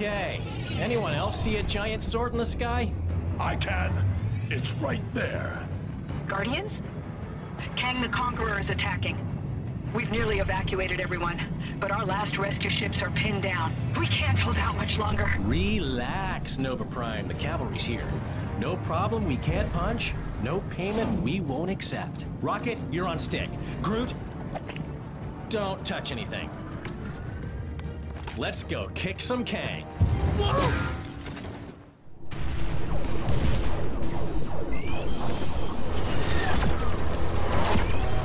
Okay. Anyone else see a giant sword in the sky? I can. It's right there. Guardians? Kang the Conqueror is attacking. We've nearly evacuated everyone, but our last rescue ships are pinned down. We can't hold out much longer. Relax, Nova Prime. The cavalry's here. No problem we can't punch. No payment we won't accept. Rocket, you're on stick. Groot, don't touch anything. Let's go kick some Kang. Whoa!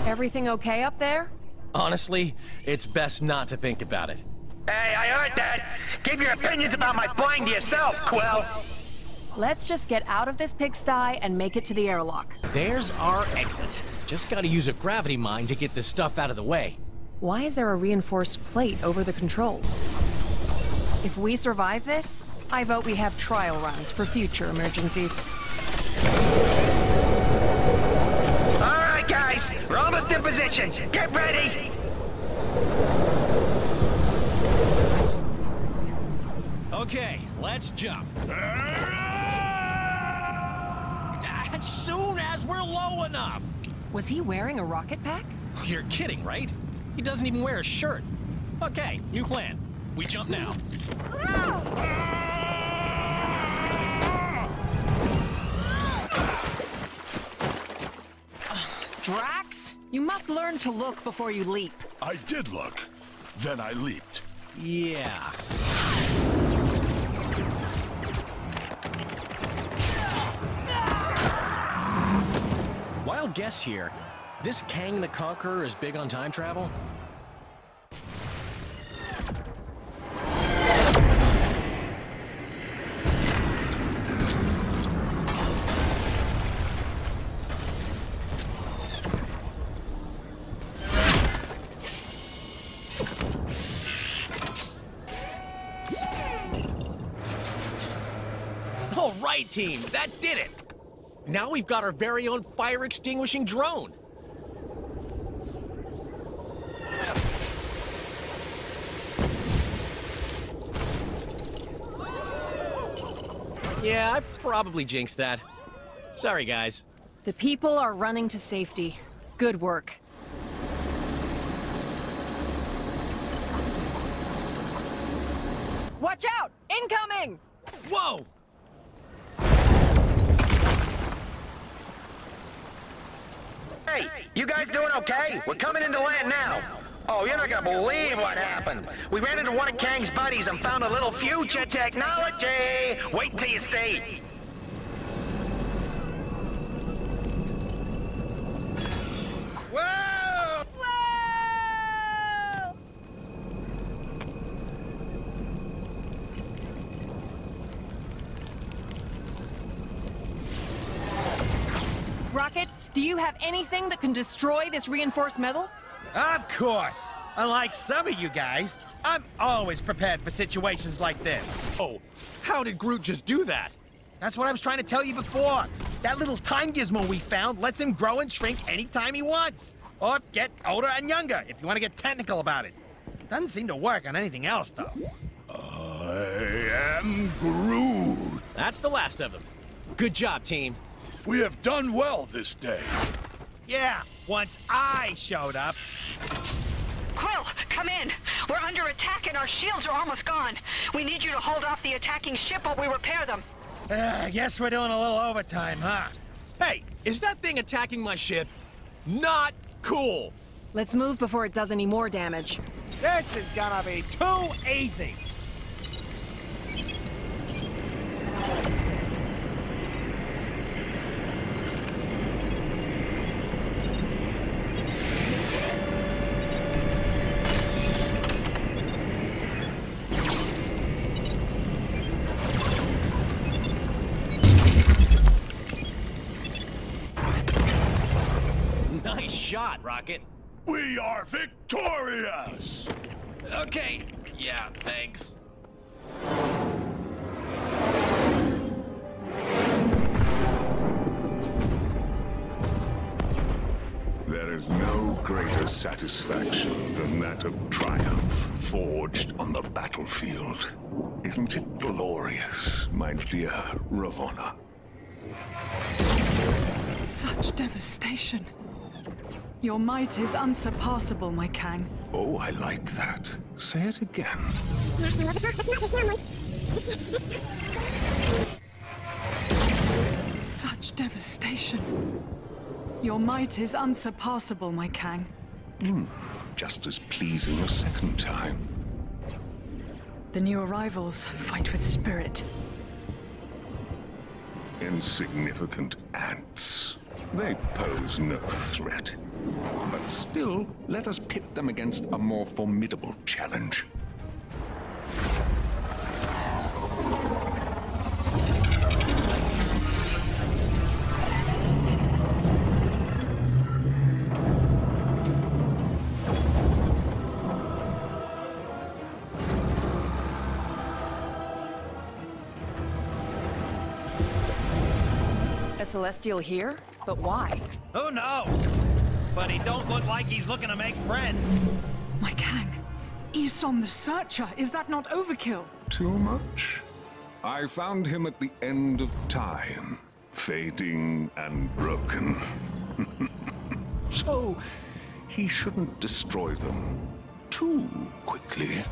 Everything okay up there? Honestly, it's best not to think about it. Hey, I heard that! Keep your opinions about my plane to yourself, Quill! Let's just get out of this pigsty and make it to the airlock. There's our exit. Just gotta use a gravity mine to get this stuff out of the way. Why is there a reinforced plate over the control? If we survive this, I vote we have trial runs for future emergencies. All right, guys, we're almost in position. Get ready! Okay, let's jump. As soon as we're low enough. Was he wearing a rocket pack? You're kidding, right? He doesn't even wear a shirt. Okay, new plan. We jump now. Drax, you must learn to look before you leap. I did look. Then I leaped. Yeah. Wild guess here. This Kang the Conqueror is big on time travel? All right, team, that did it! Now we've got our very own fire-extinguishing drone. Yeah, I probably jinxed that. Sorry, guys. The people are running to safety. Good work. Watch out! Incoming! Whoa! Hey, you guys doing okay? We're coming into land now. Oh, you're not gonna believe what happened. We ran into one of Kang's buddies and found a little future technology. Wait till you see. Whoa! Whoa! Rocket, do you have anything that can destroy this reinforced metal? Of course! Unlike some of you guys, I'm always prepared for situations like this. Oh, how did Groot just do that? That's what I was trying to tell you before. That little time gizmo we found lets him grow and shrink anytime he wants. Or get older and younger, if you want to get technical about it. Doesn't seem to work on anything else, though. I am Groot. That's the last of them. Good job, team. We have done well this day. Yeah, once I showed up. Quill, come in. We're under attack and our shields are almost gone. We need you to hold off the attacking ship while we repair them. I guess we're doing a little overtime, huh? Hey, is that thing attacking my ship? Not cool! Let's move before it does any more damage. This is gonna be too easy. Nice shot, Rocket. We are victorious! Okay, yeah, thanks. There There's no greater satisfaction than that of triumph forged on the battlefield. Isn't it glorious, my dear Ravonna? Such devastation. Your might is unsurpassable, my Kang. Oh, I like that. Say it again. Such devastation. Your might is unsurpassable, my Kang. Just as pleasing a second time. The new arrivals fight with spirit. Insignificant ants. They pose no threat. But still, let us pit them against a more formidable challenge. A Celestial here? But why? Who knows? But he don't look like he's looking to make friends. My Kang. Eson the Searcher. Is that not overkill? Too much? I found him at the end of time, fading and broken. So, he shouldn't destroy them too quickly.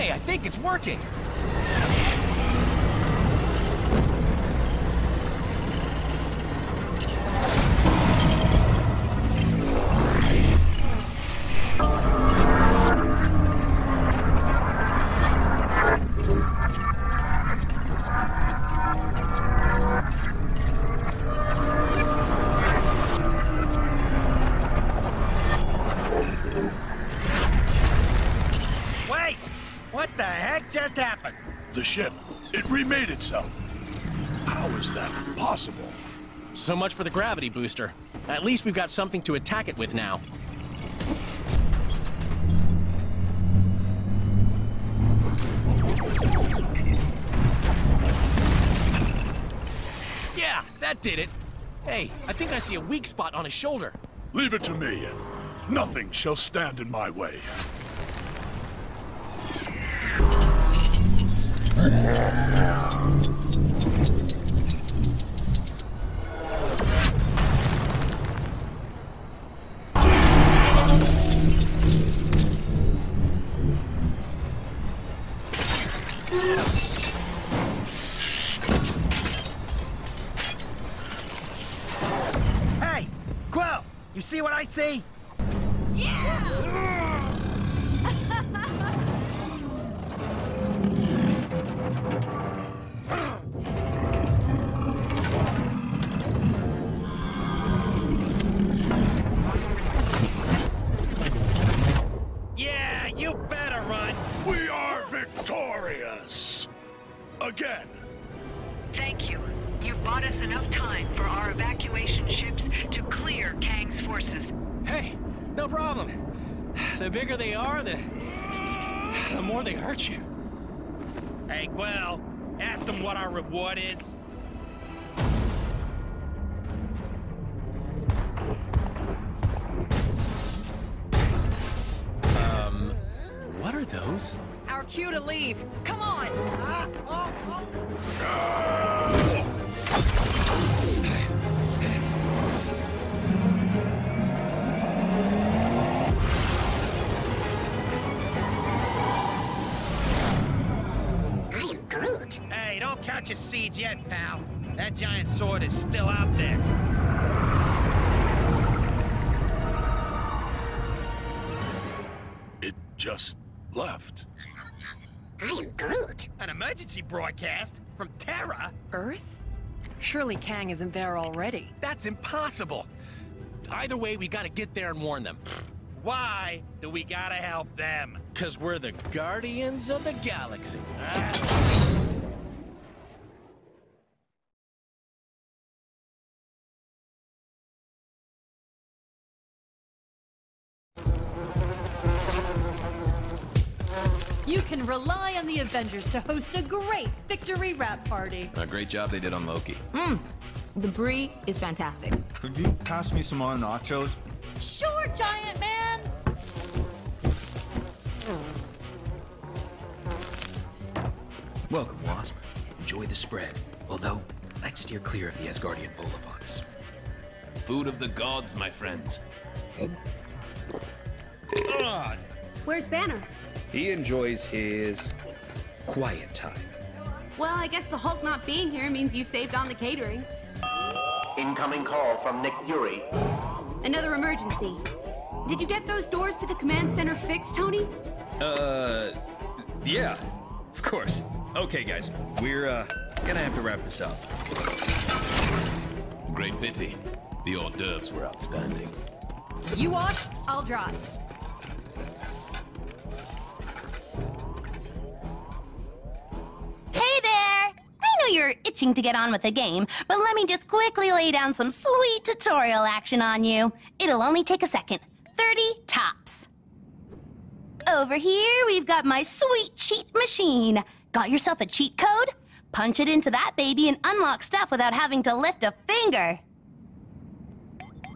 I think it's working. What the heck just happened? The ship, it remade itself. How is that possible? So much for the gravity booster. At least we've got something to attack it with now. Yeah, that did it. Hey, I think I see a weak spot on his shoulder. Leave it to me. Nothing shall stand in my way. Hey, Quill, you see what I see? Yeah, you better run. We are victorious! Again! Thank you. You've bought us enough time for our evacuation ships to clear Kang's forces. Hey, no problem. The bigger they are, the more they hurt you. Hey, Quill, ask them what our reward is. What are those? Our cue to leave. Come on! I am Groot. Hey, don't count your seeds yet, pal. That giant sword is still out there. just left. I am Groot. An emergency broadcast? From Terra? Earth? Surely Kang isn't there already. That's impossible. Either way, we gotta get there and warn them. Why do we gotta help them? 'Cause we're the Guardians of the Galaxy. You can rely on the Avengers to host a great victory rap party. A great job they did on Loki. The brie is fantastic. Could you pass me some more nachos? Sure, giant man! Welcome, Wasp. Enjoy the spread. Although, I'd steer clear of the Asgardian Volivants. Food of the gods, my friends. Where's Banner? He enjoys his quiet time. Well, I guess the Hulk not being here means you saved on the catering. Incoming call from Nick Fury. Another emergency. Did you get those doors to the command center fixed, Tony? Yeah. Of course. Okay, guys. We're, gonna have to wrap this up. Great pity. The hors d'oeuvres were outstanding. You watch, I'll drive. Hey there! I know you're itching to get on with the game, but let me just quickly lay down some sweet tutorial action on you. It'll only take a second. 30 tops. Over here, we've got my sweet cheat machine. Got yourself a cheat code? Punch it into that baby and unlock stuff without having to lift a finger.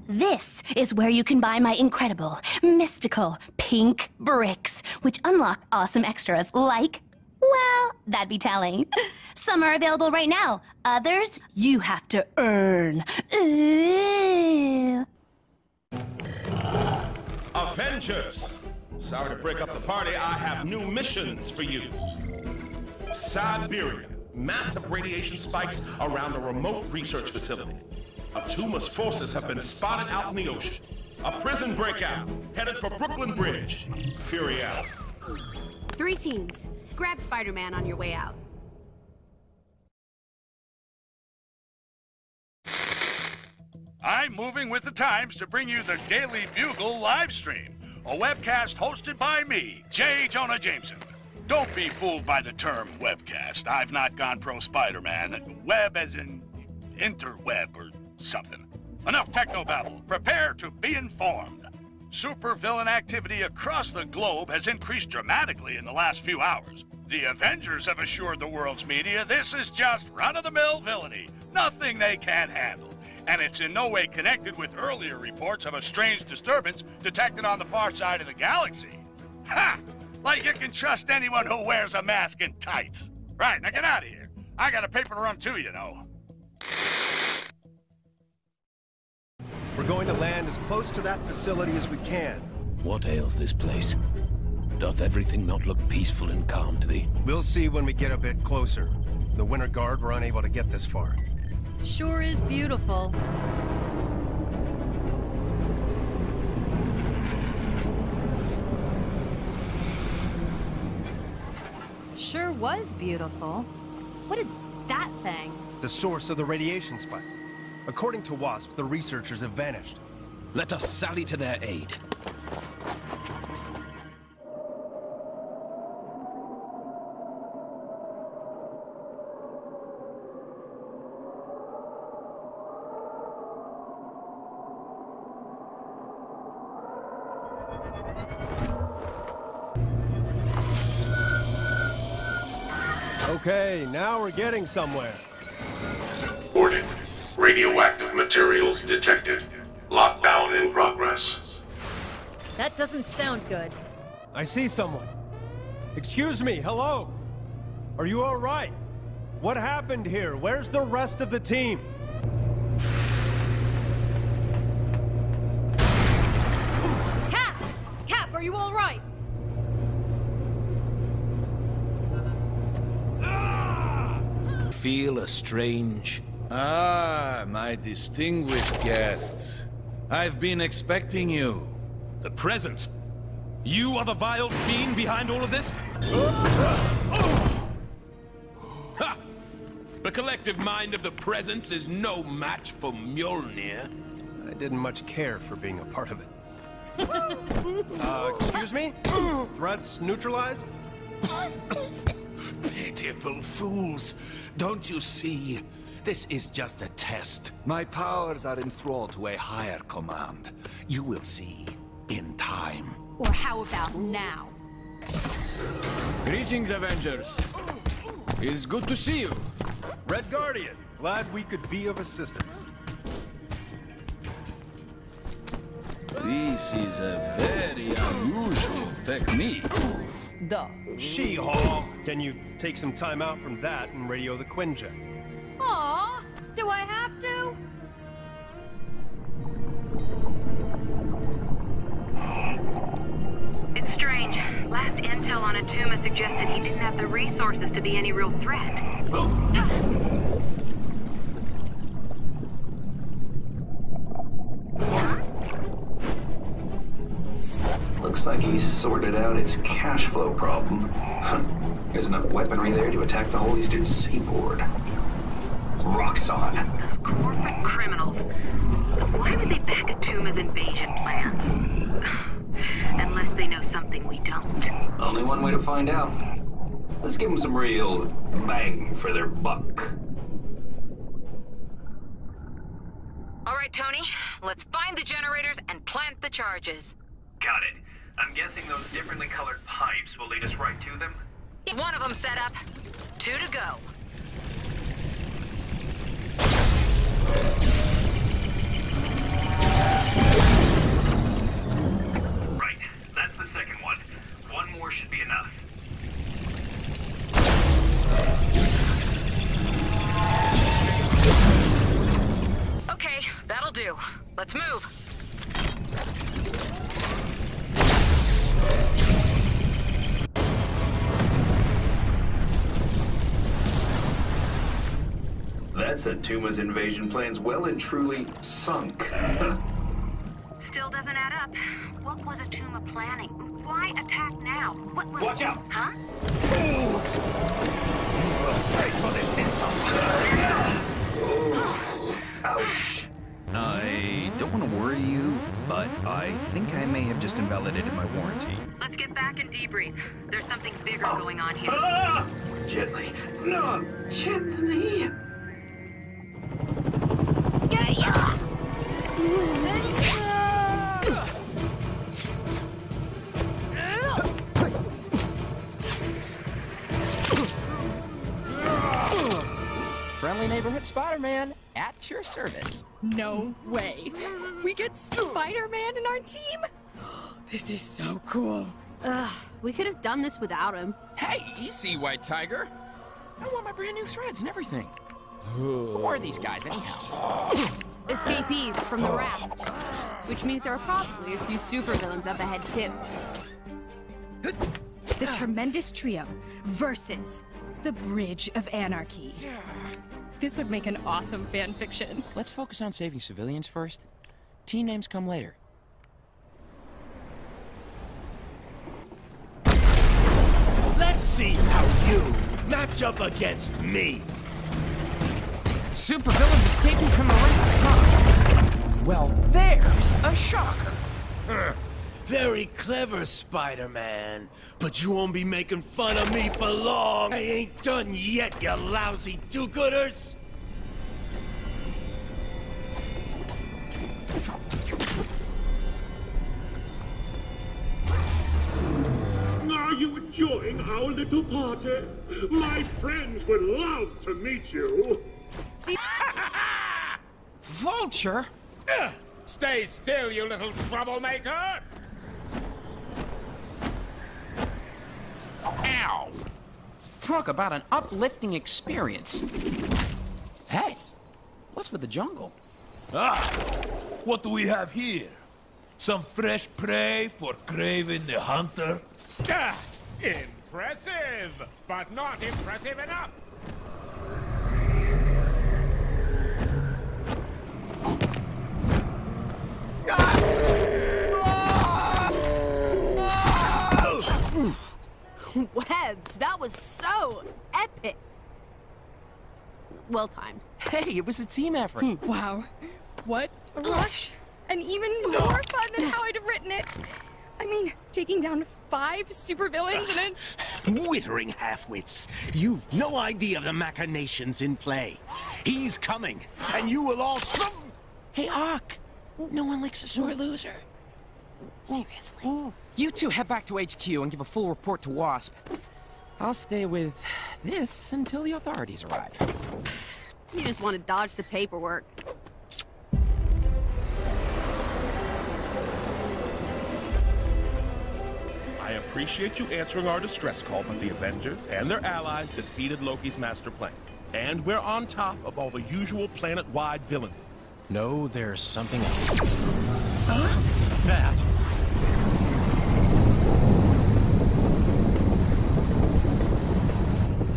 This is where you can buy my incredible, mystical, pink bricks, which unlock awesome extras like, well, that'd be telling. Some are available right now. Others, you have to earn. Ooh. Avengers! Sorry to break up the party, I have new missions for you. Siberia. Massive radiation spikes around a remote research facility. Atuma's forces have been spotted out in the ocean. A prison breakout, headed for Brooklyn Bridge. Fury out. 3 teams. Grab Spider-Man on your way out. I'm moving with the times to bring you the Daily Bugle live stream, a webcast hosted by me, J. Jonah Jameson. Don't be fooled by the term webcast. I've not gone pro Spider-Man. Web as in interweb or something. Enough technobabble. Prepare to be informed. Supervillain activity across the globe has increased dramatically in the last few hours. The Avengers have assured the world's media this is just run-of-the-mill villainy, nothing they can't handle. And it's in no way connected with earlier reports of a strange disturbance detected on the far side of the galaxy. Ha! Like you can trust anyone who wears a mask and tights. Right, now get out of here. I got a paper to run too, you know. We're going to land as close to that facility as we can. What ails this place? Doth everything not look peaceful and calm to thee? We'll see when we get a bit closer. The Winter Guard were unable to get this far. Sure is beautiful. Sure was beautiful. What is that thing? The source of the radiation spike. According to Wasp, the researchers have vanished. Let us sally to their aid. Okay, now we're getting somewhere. Warning. Radioactive materials detected. Lockdown in progress. That doesn't sound good. I see someone. Excuse me, hello? Are you all right? What happened here? Where's the rest of the team? Cap, are you all right? Feel a strange... Ah, my distinguished guests. I've been expecting you. The presence. You are the vile fiend behind all of this? Ha! The collective mind of the Presence is no match for Mjolnir. I didn't much care for being a part of it. Excuse me? Threats neutralized? Pitiful fools. Don't you see? This is just a test. My powers are enthralled to a higher command. You will see in time. Or how about now? Greetings, Avengers. It's good to see you. Red Guardian, glad we could be of assistance. This is a very unusual technique. Duh. She-Hulk! Can you take some time out from that and radio the Quinjet? Aw, do I have to? It's strange. Last intel on Atuma suggested he didn't have the resources to be any real threat. Looks like he's sorted out his cash flow problem. There's enough weaponry there to attack the whole eastern seaboard. Roxxon. Those corporate criminals. Why would they back Atuma's invasion plans? Unless they know something we don't. Only one way to find out. Let's give them some real bang for their buck. All right, Tony. Let's find the generators and plant the charges. Got it. I'm guessing those differently colored pipes will lead us right to them? One of them set up. 2 to go. Right. That's the second one. One more should be enough. Okay, that'll do. Let's move. That's Atuma's invasion plans well and truly sunk. Still doesn't add up. What was Atuma planning? Why attack now? What was... Watch out! Huh? Fools! You will pay for this insult. Oh, ouch. I don't want to worry you, but I think I may have just invalidated my warranty. Let's get back and debrief. There's something bigger going on here. Gently. No, gently. Friendly neighborhood Spider-Man at your service. No way. We get Spider-Man in our team? This is so cool. Ugh, we could have done this without him. Hey, easy, White Tiger. I want my brand new threads and everything. Who are these guys, anyhow? Escapees from the raft. Which means there are probably a few supervillains up ahead, too. The Tremendous Trio versus the Bridge of Anarchy. This would make an awesome fan fiction. Let's focus on saving civilians first. Team names come later. Let's see how you match up against me. Supervillains escaping from the raft, huh? Well, there's a shocker. Very clever, Spider-Man. But you won't be making fun of me for long. I ain't done yet, you lousy do-gooders. Are you enjoying our little party? My friends would love to meet you. Vulture? Stay still, you little troublemaker! Ow! Talk about an uplifting experience. Hey, what's with the jungle? What do we have here? Some fresh prey for Kraven the Hunter? Impressive, but not impressive enough. Webs, that was so epic. Well timed. Hey, it was a team effort. Wow. What a rush. And even more fun than how I'd have written it. I mean, taking down 5 supervillains and then... Withering half-wits. You've no idea of the machinations in play. He's coming, and you will all... Hey, Ock. No one likes a sore loser. Seriously. You two head back to HQ and give a full report to WASP. I'll stay with this until the authorities arrive. You just want to dodge the paperwork. I appreciate you answering our distress call, but the Avengers and their allies defeated Loki's master plan. And we're on top of all the usual planet-wide villainy. No, there's something else. That.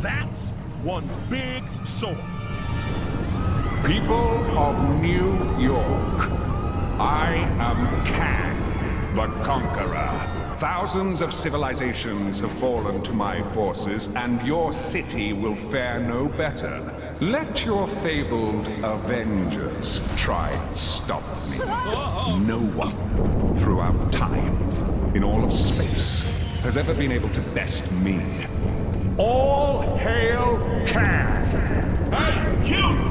That's one big sword. People of New York, I am Kang, the Conqueror. Thousands of civilizations have fallen to my forces, and your city will fare no better. Let your fabled Avengers try and stop me. No one, throughout time, in all of space, has ever been able to best me. All hail Kang! Hey, you!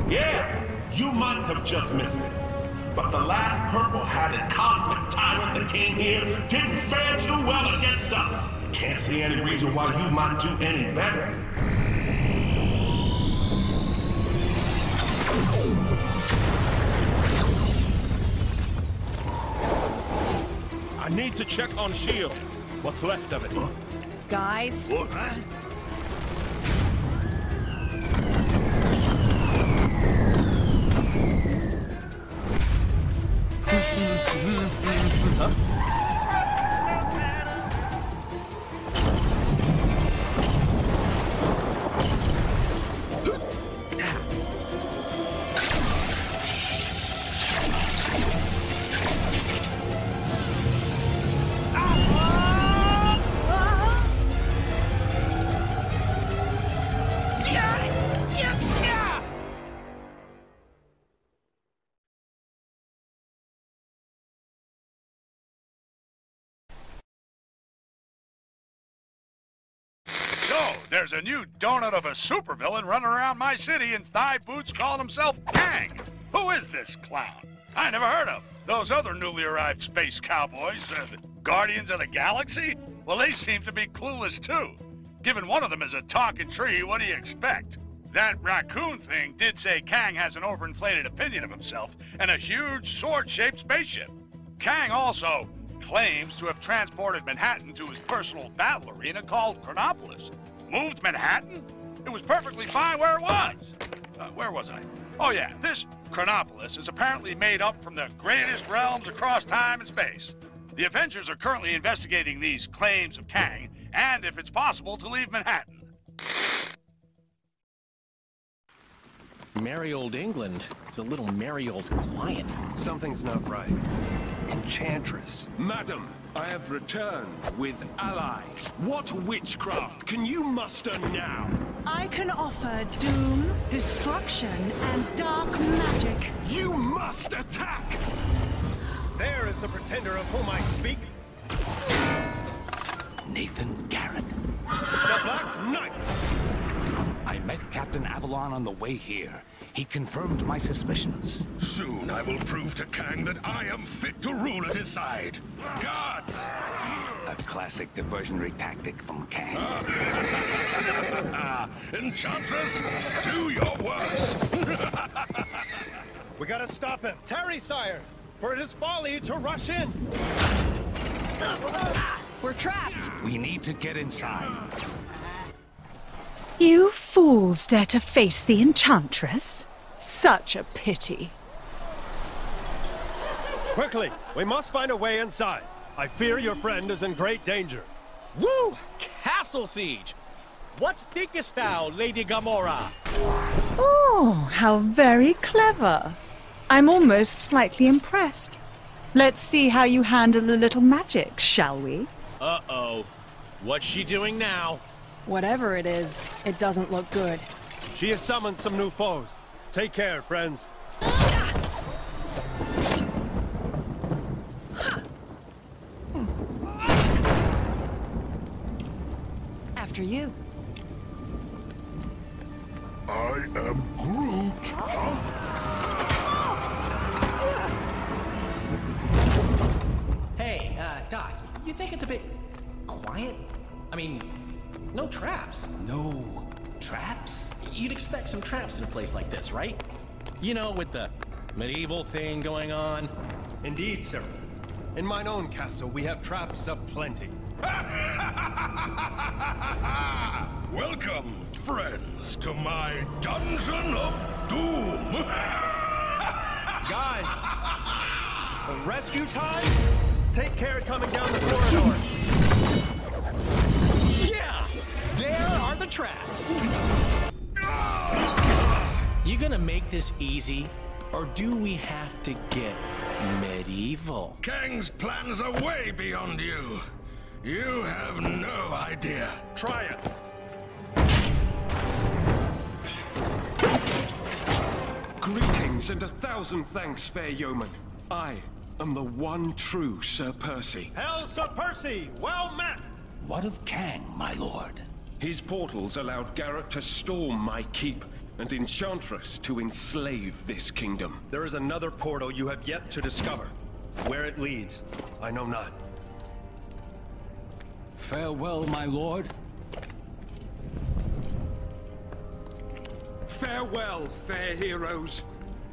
Yeah, you might have just missed it. But the last purple-hatted cosmic tyrant that came here didn't fare too well against us. Can't see any reason why you might do any better. I need to check on S.H.I.E.L.D. What's left of it? Guys. What? So, there's a new donut of a supervillain running around my city in thigh boots calling himself Kang. Who is this clown? I never heard of. Those other newly arrived space cowboys, the Guardians of the Galaxy? Well, they seem to be clueless too. Given one of them is a talking tree, what do you expect? That Raccoon thing did say Kang has an overinflated opinion of himself and a huge sword-shaped spaceship. Kang also claims to have transported Manhattan to his personal battle arena called Chronopolis. Moved Manhattan? It was perfectly fine where it was. Where was I? Oh yeah, this Chronopolis is apparently made up from the greatest realms across time and space. The Avengers are currently investigating these claims of Kang, and if it's possible to leave Manhattan. Merry old England is a little merry old quiet. Something's not right. Enchantress. Madam, I have returned with allies. What witchcraft can you muster now? I can offer doom, destruction, and dark magic. You must attack! There is the pretender of whom I speak. Nathan Garrett. The Black Knight! I met Captain Avalon on the way here. He confirmed my suspicions. Soon I will prove to Kang that I am fit to rule at his side. Guards! A classic diversionary tactic from Kang. Enchantress, do your worst! We gotta stop him. Tarry, sire, for it is folly to rush in. We're trapped. We need to get inside. You fools dare to face the Enchantress? Such a pity. Quickly, we must find a way inside. I fear your friend is in great danger. Woo! Castle siege! What thinkest thou, Lady Gamora? Oh, how very clever. I'm almost slightly impressed. Let's see how you handle a little magic, shall we? Uh-oh. What's she doing now? Whatever it is, it doesn't look good. She has summoned some new foes. Take care, friends. After you. I am Groot. Hey, Doc, you think it's a bit quiet? I mean, no traps. No traps? You'd expect some traps in a place like this, right? You know, with the medieval thing going on. Indeed, sir. In mine own castle, we have traps aplenty. Welcome, friends, to my Dungeon of Doom. Guys, a rescue time? Take care coming down the corridor. Yeah, there are the traps. You gonna make this easy, or do we have to get medieval? Kang's plans are way beyond you. You have no idea. Try it. Greetings and 1,000 thanks, fair yeoman. I am the one true Sir Percy. Hail, Sir Percy! Well met! What of Kang, my lord? His portals allowed Garrett to storm my keep, and Enchantress to enslave this kingdom. There is another portal you have yet to discover. Where it leads, I know not. Farewell, my lord. Farewell, fair heroes.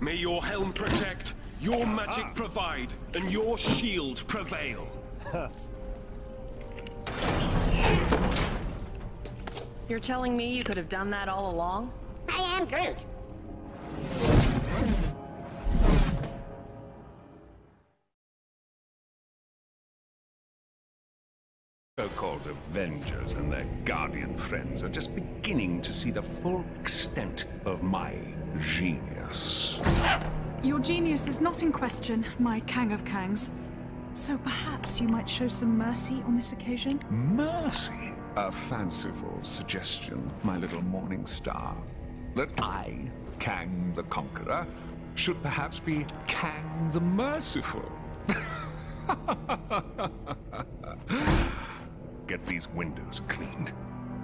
May your helm protect, your magic provide, and your shield prevail. You're telling me you could have done that all along? I am Groot. So-called Avengers and their Guardian friends are just beginning to see the full extent of my genius. Your genius is not in question, my Kang of Kangs. So perhaps you might show some mercy on this occasion? Mercy? A fanciful suggestion, my little morning star. That I, Kang the Conqueror, should perhaps be Kang the Merciful. Get these windows cleaned.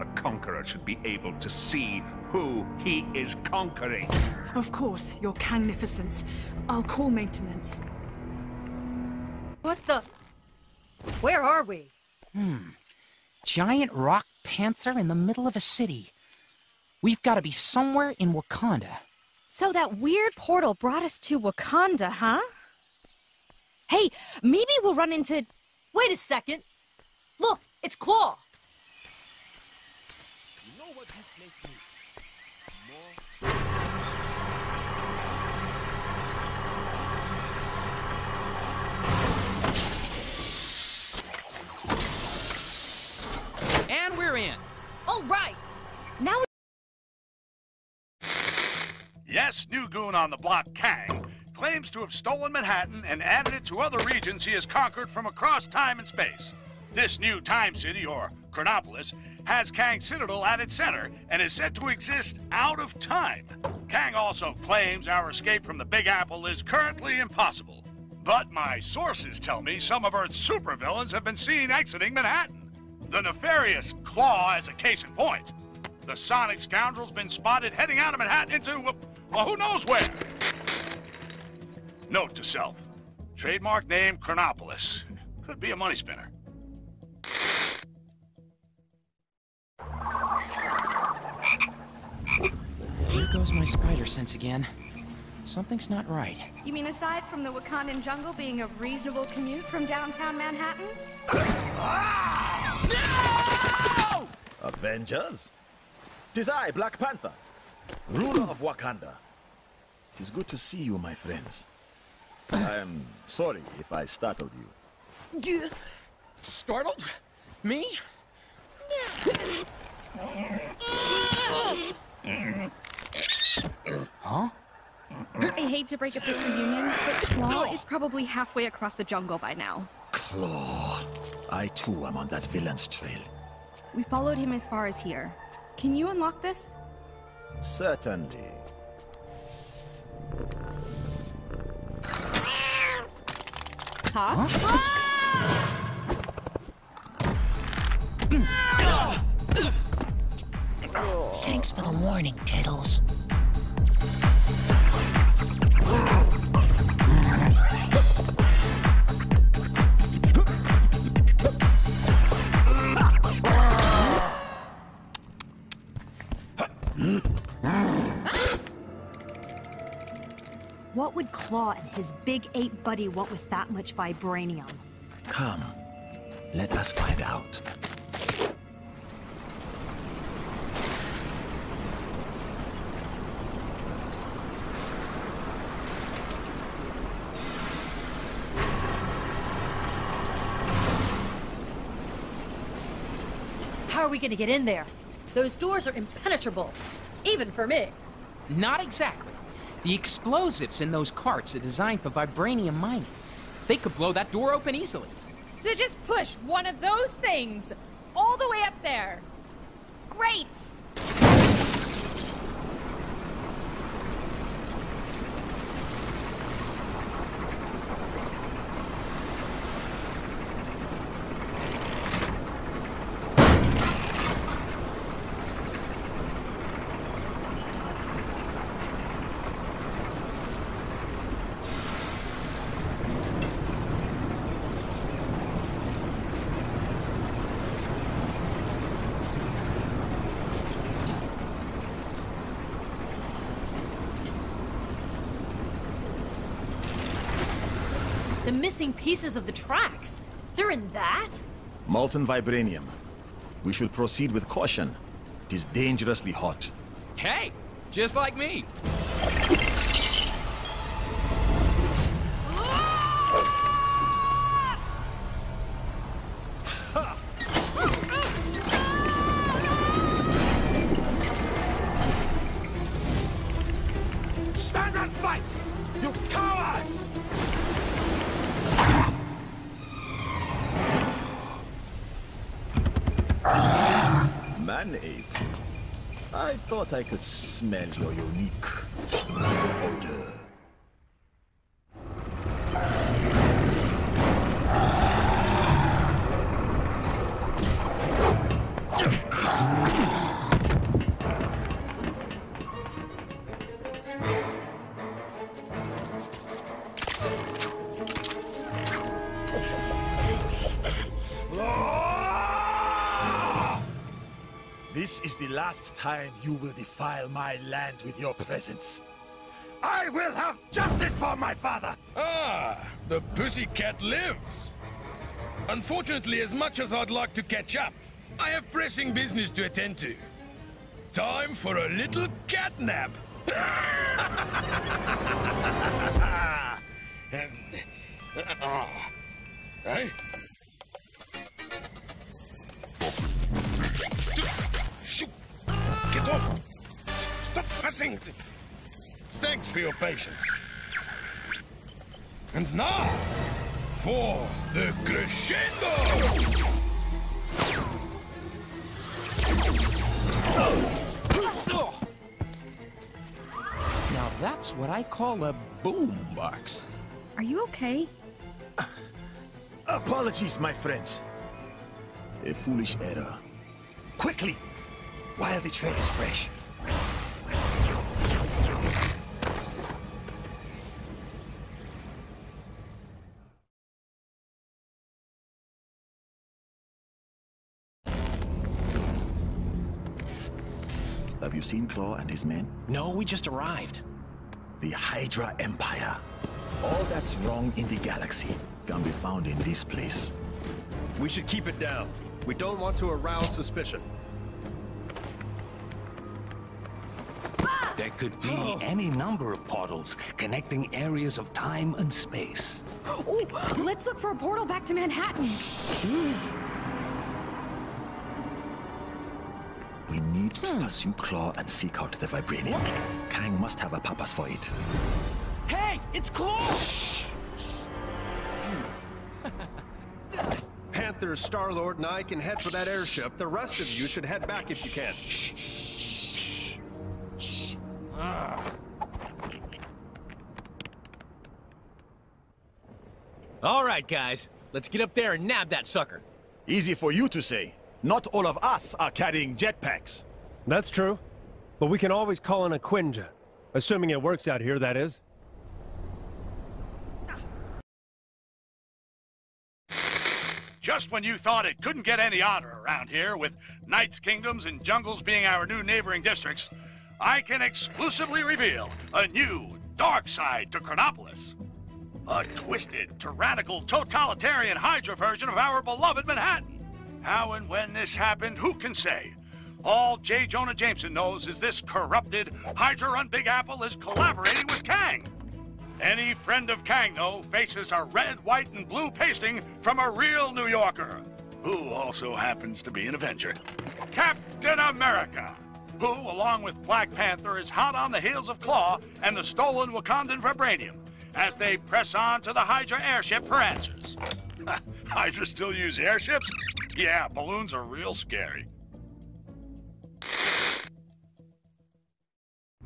The Conqueror should be able to see who he is conquering. Of course, your Kangnificence. I'll call maintenance. What the? Where are we? Giant rock panther in the middle of a city. We've got to be somewhere in Wakanda. So that weird portal brought us to Wakanda, huh? Hey, maybe we'll run into... Wait a second. Look, it's Claw. You know what this place needs? And we're in. All right. Now Yes, new goon on the block, Kang, claims to have stolen Manhattan and added it to other regions he has conquered from across time and space. This new time city, or Chronopolis, has Kang's citadel at its center and is said to exist out of time. Kang also claims our escape from the Big Apple is currently impossible. But my sources tell me some of Earth's supervillains have been seen exiting Manhattan. The nefarious Claw as a case in point. The Sonic scoundrel's been spotted heading out of Manhattan into, well, who knows where? Note to self. Trademark name Chronopolis. Could be a money spinner. Here goes my spider sense again. Something's not right. You mean aside from the Wakandan jungle being a reasonable commute from downtown Manhattan? No! Avengers? 'Tis I, Black Panther, ruler of Wakanda. 'Tis good to see you, my friends. I am sorry if I startled you. Startled? Me? Huh? I hate to break up this reunion, but Claw is probably halfway across the jungle by now. Claw. I too am on that villain's trail. We followed him as far as here. Can you unlock this? Certainly. Huh? Thanks for the warning, Tiddles. What would Claw and his big ape buddy want with that much vibranium? Come, let us find out. How are we gonna get in there? Those doors are impenetrable, even for me. Not exactly. The explosives in those carts are designed for vibranium mining. They could blow that door open easily. So just push one of those things all the way up there. Great! The missing pieces of the tracks. They're in that? Molten vibranium. We should proceed with caution. It is dangerously hot. Hey, just like me. Stand and fight! You cowards! Man-ape. I thought I could smell your unique odor. This is the last time you will defile my land with your presence. I will have justice for my father! Ah, the pussycat lives. Unfortunately, as much as I'd like to catch up, I have pressing business to attend to. Time for a little cat nap. Hey? Get off! Stop pressing! Thanks for your patience. And now, for the crescendo! Now that's what I call a boombox. Are you okay? Apologies, my friends. A foolish error. Quickly! While the train is fresh. Have you seen Claw and his men? No, we just arrived. The Hydra Empire. All that's wrong in the galaxy can be found in this place. We should keep it down. We don't want to arouse suspicion. There could be any number of portals connecting areas of time and space. Ooh, let's look for a portal back to Manhattan. We need to pursue Claw and seek out the vibranium. Kang must have a purpose for it. Hey, it's Claw! Panther. Panther, Star-Lord, and I can head for that airship, the rest of you should head back if you can. All right, guys. Let's get up there and nab that sucker. Easy for you to say. Not all of us are carrying jetpacks. That's true. But we can always call in a Quinjet. Assuming it works out here, that is. Just when you thought it couldn't get any odder around here, with Knight's Kingdoms and Jungles being our new neighboring districts, I can exclusively reveal a new dark side to Chronopolis. A twisted, tyrannical, totalitarian Hydra version of our beloved Manhattan. How and when this happened, who can say? All J. Jonah Jameson knows is this corrupted, Hydra-run Big Apple is collaborating with Kang. Any friend of Kang, though, faces a red, white, and blue pasting from a real New Yorker, who also happens to be an Avenger. Captain America, who, along with Black Panther, is hot on the heels of Claw and the stolen Wakandan vibranium, as they press on to the Hydra airship for answers. Hydra still use airships? Yeah, balloons are real scary.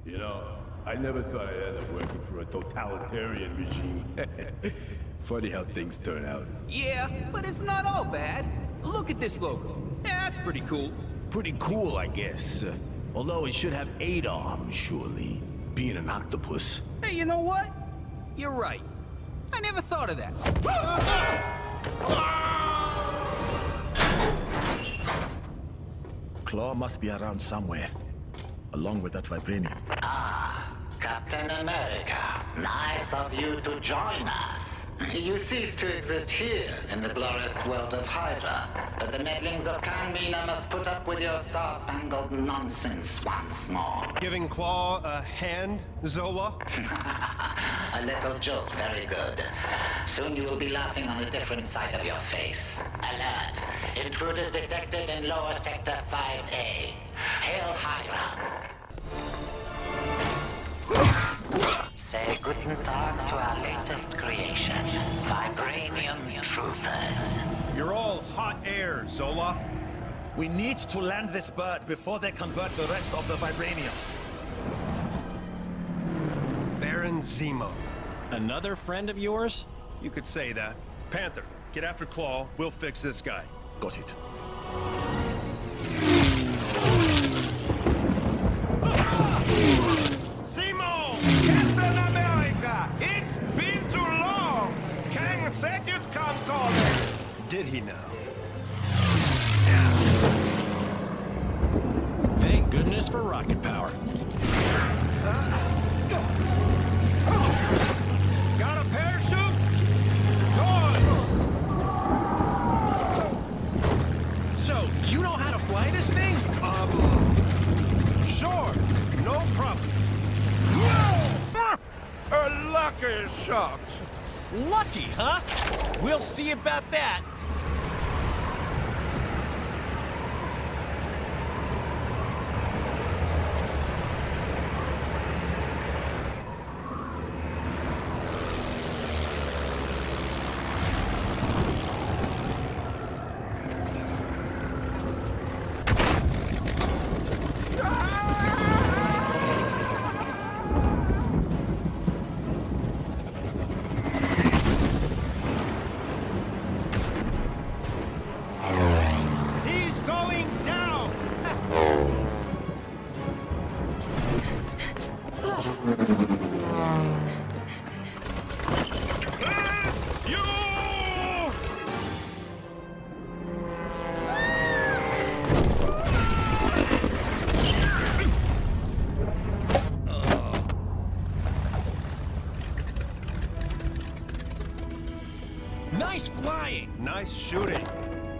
You know, I never thought I'd end up working for a totalitarian regime. Funny how things turn out. Yeah, but it's not all bad. Look at this logo. Yeah, that's pretty cool. Pretty cool, I guess. Although it should have 8 arms, surely. Being an octopus. Hey, you know what? You're right. I never thought of that. Claw must be around somewhere, along with that vibranium. Ah, Captain America. Nice of you to join us. You cease to exist here in the glorious world of Hydra, but the meddlings of Kang must put up with your star-spangled nonsense once more. Giving Claw a hand, Zola? A little joke, very good. Soon you will be laughing on a different side of your face. Alert! Intruders detected in lower sector 5A. Hail Hydra! Say guten Tag to our latest creation, Vibranium Troopers. You're all hot air, Zola. We need to land this bird before they convert the rest of the vibranium. Baron Zemo. Another friend of yours? You could say that. Panther, get after Claw. We'll fix this guy. Got it. Zemo! Captain America! It's been too long! Kang said you'd come calling! Did he now? Thank goodness for rocket power. Got a parachute? Good! So, you know how to fly this thing? Sure. No problem. A lucky shot! Lucky, huh? We'll see about that. Nice flying! Nice shooting.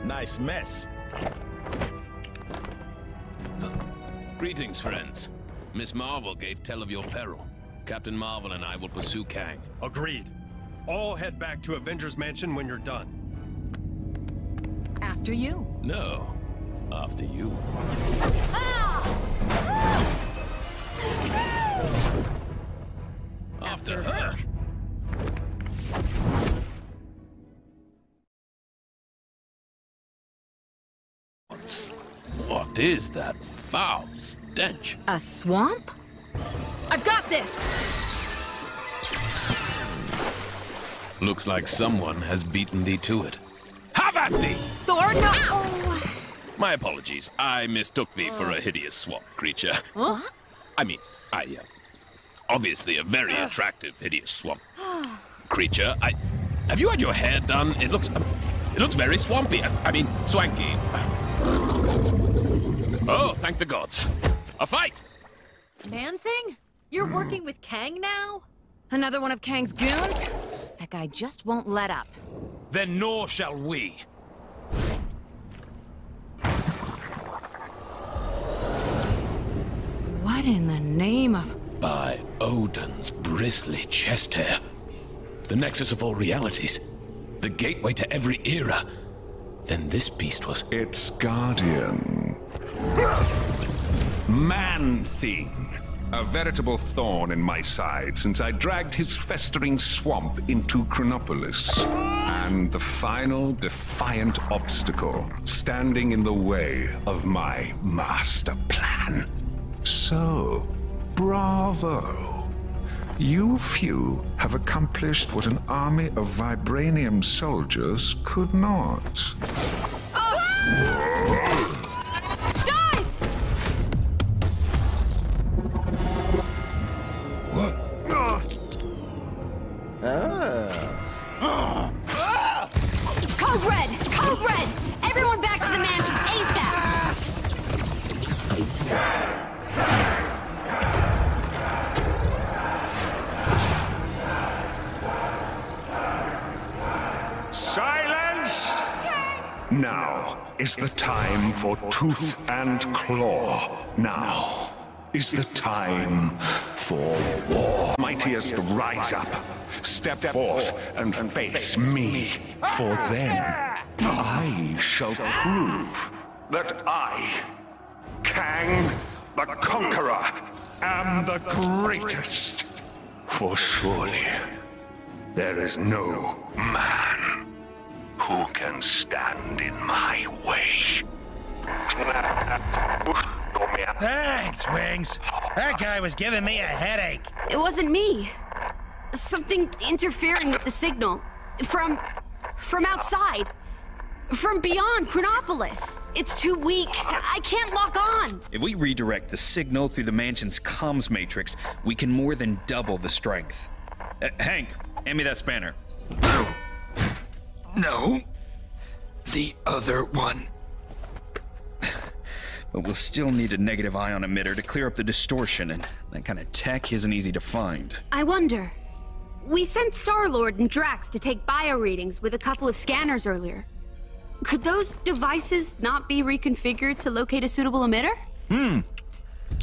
Nice mess. Greetings, friends. Miss Marvel gave tell of your peril. Captain Marvel and I will pursue Kang. Agreed. All head back to Avengers Mansion when you're done. After you. No, after you. After her. What is that foul stench? A swamp? I've got this! Looks like someone has beaten thee to it. Have at thee! Thor, no! Oh. My apologies. I mistook thee for a hideous swamp creature. Huh? I mean, obviously a very attractive, hideous swamp creature. Have you had your hair done? It looks very swampy. I mean, swanky. Oh, thank the gods. A fight! Man-Thing? You're working with Kang now? Another one of Kang's goons? That guy just won't let up. Then nor shall we. What in the name of... By Odin's bristly chest hair. The nexus of all realities. The gateway to every era. Then this beast was... Its guardian. Man-Thing. A veritable thorn in my side since I dragged his festering swamp into Chronopolis. And the final defiant obstacle standing in the way of my master plan. So, bravo. You few have accomplished what an army of vibranium soldiers could not. Code Red! Code Red! Everyone back to the mansion ASAP! Silence! Now is the time for tooth and claw. Now is the time for war. Mightiest, rise up. Step forth and face me. For then I shall prove that I, Kang the Conqueror, am the greatest. For surely there is no man who can stand in my way. Thanks, Wings. That guy was giving me a headache. It wasn't me. Something interfering with the signal. From outside. From beyond Chronopolis. It's too weak. I can't lock on. If we redirect the signal through the mansion's comms matrix, we can more than double the strength. Hank, hand me that spanner. No. The other one. But we'll still need a negative ion emitter to clear up the distortion, and that kind of tech isn't easy to find. I wonder. We sent Star-Lord and Drax to take bio readings with a couple of scanners earlier. Could those devices not be reconfigured to locate a suitable emitter? And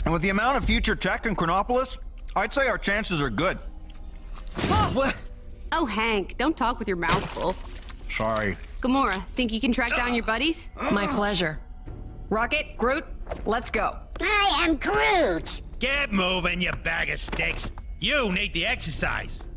with the amount of future tech in Chronopolis, I'd say our chances are good. Oh, Hank, don't talk with your mouth full. Sorry. Gamora, think you can track down your buddies? My pleasure. Rocket, Groot, let's go. I am Groot. Get moving, you bag of sticks. You need the exercise.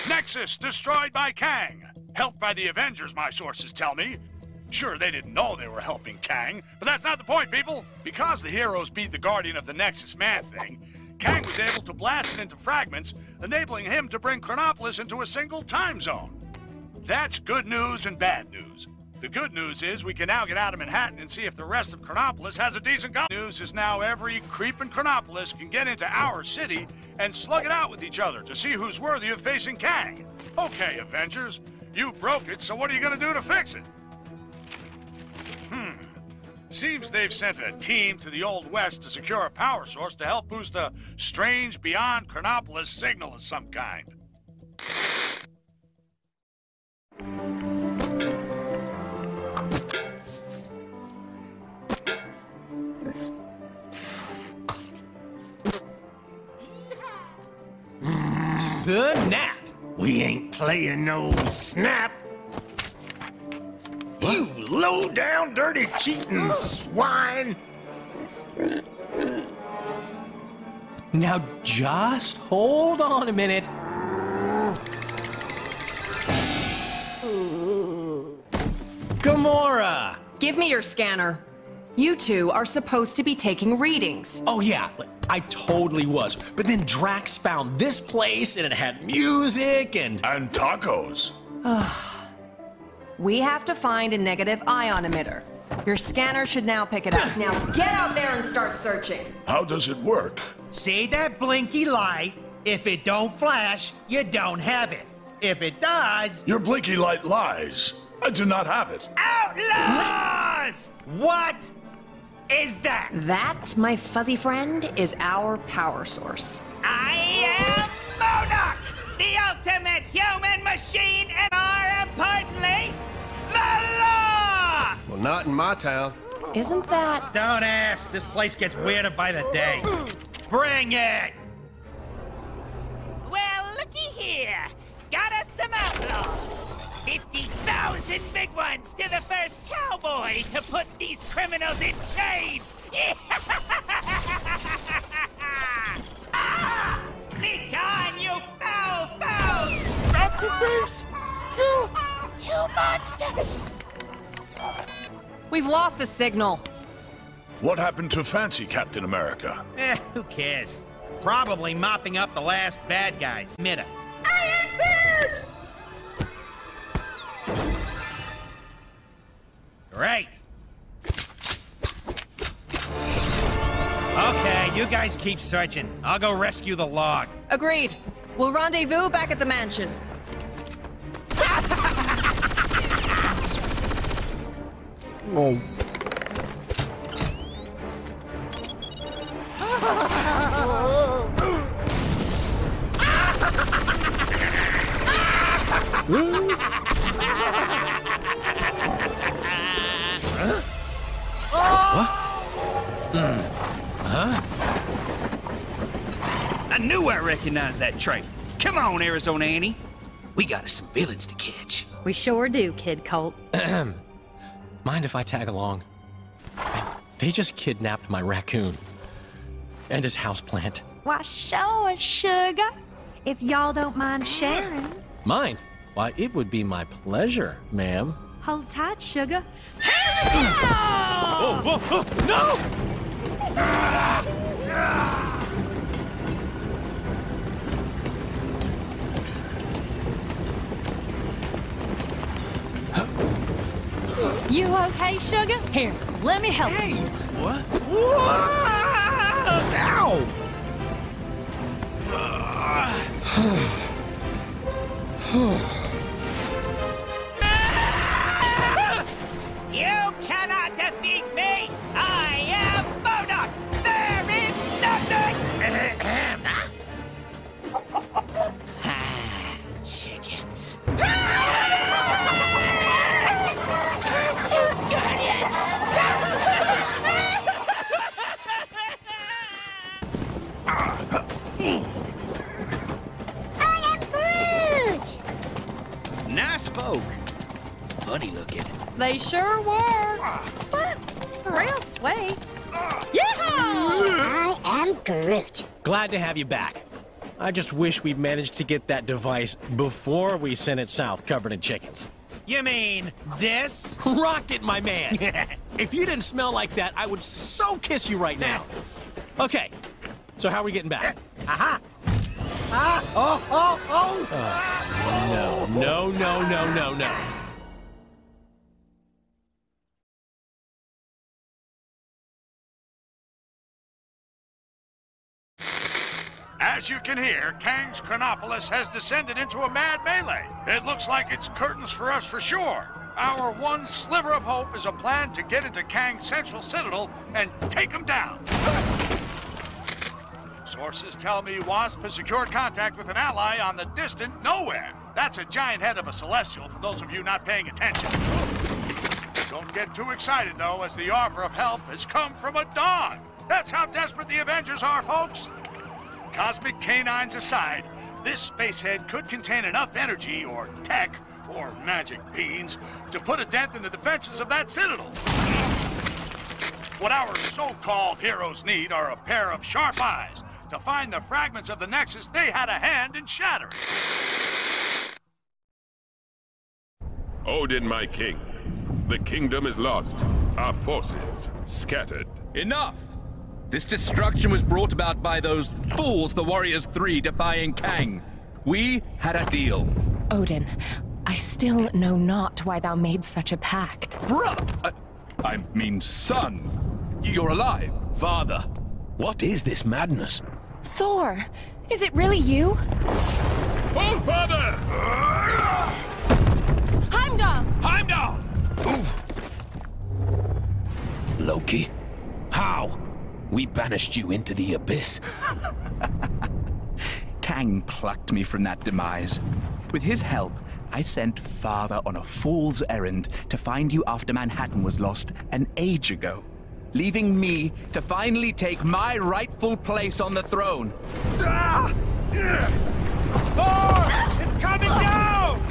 Nexus destroyed by Kang. Helped by the Avengers, my sources tell me. Sure, they didn't know they were helping Kang, but that's not the point, people. Because the heroes beat the Guardian of the Nexus Man-Thing, Kang was able to blast it into fragments, enabling him to bring Chronopolis into a single time zone. That's good news and bad news. The good news is we can now get out of Manhattan and see if the rest of Chronopolis has a decent gun. News is now every creep in Chronopolis can get into our city and slug it out with each other to see who's worthy of facing Kang. Okay, Avengers, you broke it, so what are you gonna do to fix it? Seems they've sent a team to the Old West to secure a power source to help boost a strange beyond Chronopolis signal of some kind. Snap! We ain't playing no snap. You low-down, dirty, cheating swine! Now just hold on a minute. Gamora! Give me your scanner. You two are supposed to be taking readings. Oh yeah, I totally was. But then Drax found this place and it had music and tacos. We have to find a negative ion emitter. Your scanner should now pick it up. Now get out there and start searching. How does it work? See that blinky light? If it don't flash, you don't have it. If it does... Your blinky light lies. I do not have it. Outlaws! What is that? That, my fuzzy friend, is our power source. I am MODOK, the ultimate human machine, and more importantly, the law! Well, not in my town. Isn't that... Don't ask. This place gets weirder by the day. Bring it! Well, looky here. Got us some outlaws. 50,000 big ones to the first cowboy to put these criminals in chains! Be gone, you foul fouls! Dr. Beast! You monsters! We've lost the signal. What happened to Fancy Captain America? Who cares? Probably mopping up the last bad guys. Mitta. I am Groot! Great. Okay, you guys keep searching. I'll go rescue the log. Agreed. We'll rendezvous back at the mansion. Oh. I knew I recognized that trait. Come on, Arizona Annie. We got us some villains to catch. We sure do, Kid Colt. mind if I tag along? They just kidnapped my raccoon. And his houseplant. Why, sure, sugar. If y'all don't mind sharing. Mine? Why, it would be my pleasure, ma'am. Hold tight, sugar. Oh, whoa, whoa, no! You okay, sugar? Here, let me help you. What? Whoa! Ow! You cannot defeat me! I am MODOK! There is nothing! Chickens. Pursuit Guardians! I am Groot! Nice folk. Funny looking. They sure were. But real sweet. Yeehaw! I am Groot. Glad to have you back. I just wish we'd managed to get that device before we sent it south covered in chickens. You mean this? Rocket, my man! If you didn't smell like that, I would so kiss you right now. Okay, so how are we getting back? Aha! Ah! Oh! Oh! Oh! No, no, no, no, no, no. As you can hear, Kang's Chronopolis has descended into a mad melee. It looks like it's curtains for us for sure. Our one sliver of hope is a plan to get into Kang's central citadel and take him down. Sources tell me Wasp has secured contact with an ally on the distant nowhere. That's a giant head of a Celestial, for those of you not paying attention. Don't get too excited, though, as the offer of help has come from a dog. That's how desperate the Avengers are, folks. Cosmic canines aside, this spacehead could contain enough energy, or tech, or magic beans, to put a dent in the defenses of that citadel. What our so-called heroes need are a pair of sharp eyes to find the fragments of the Nexus they had a hand in shattering. Odin, my king. The kingdom is lost. Our forces scattered. Enough! This destruction was brought about by those fools, the Warriors 3, defying Kang. We had a deal. Odin, I still know not why thou made such a pact. Brother! I mean, son. You're alive. Father, what is this madness? Thor, is it really you? Oh, Father! Heimdall! Heimdall! Loki? How? We banished you into the abyss. Kang plucked me from that demise. With his help, I sent Father on a fool's errand to find you after Manhattan was lost an age ago, leaving me to finally take my rightful place on the throne. Thor! It's coming down!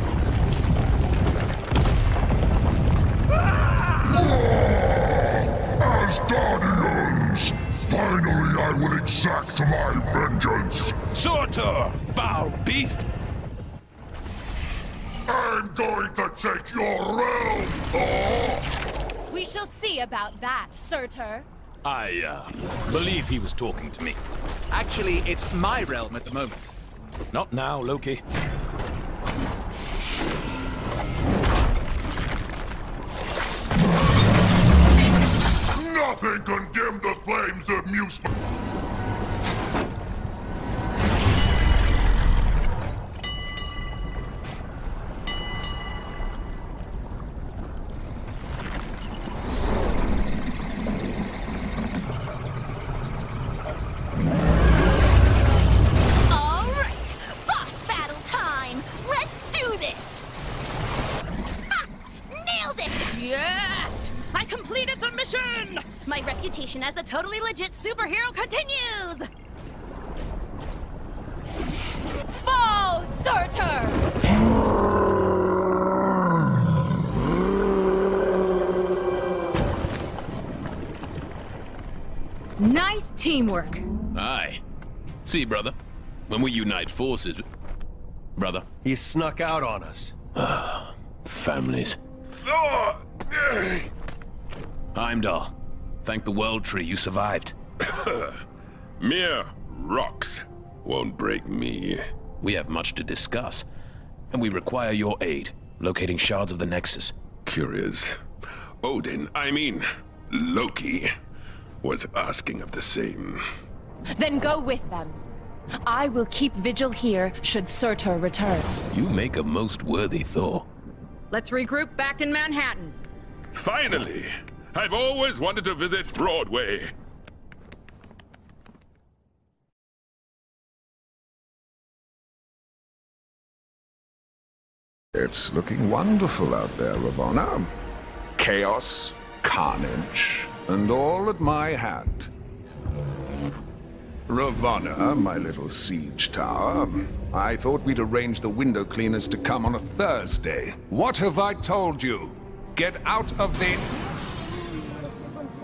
As Guardians, finally I will exact my vengeance. Surtur, foul beast! I'm going to take your realm! Oh! We shall see about that, Surtur. I, believe he was talking to me. Actually, it's my realm at the moment. Not now, Loki. Nothing can dim the flames of Muse. My reputation as a totally legit superhero continues! Fall, Surtur! Nice teamwork. Aye. See, brother, when we unite forces... Brother. He snuck out on us. Families. Thor! Heimdall. Thank the World Tree you survived. Mere rocks won't break me. We have much to discuss, and we require your aid, locating shards of the Nexus. Curious. Odin, I mean, Loki, was asking of the same. Then go with them. I will keep vigil here should Surtur return. You make a most worthy Thor. Let's regroup back in Manhattan. Finally! I've always wanted to visit Broadway. It's looking wonderful out there, Ravonna. Chaos, carnage, and all at my hand. Ravonna, my little siege tower, I thought we'd arrange the window cleaners to come on a Thursday. What have I told you? Get out of the...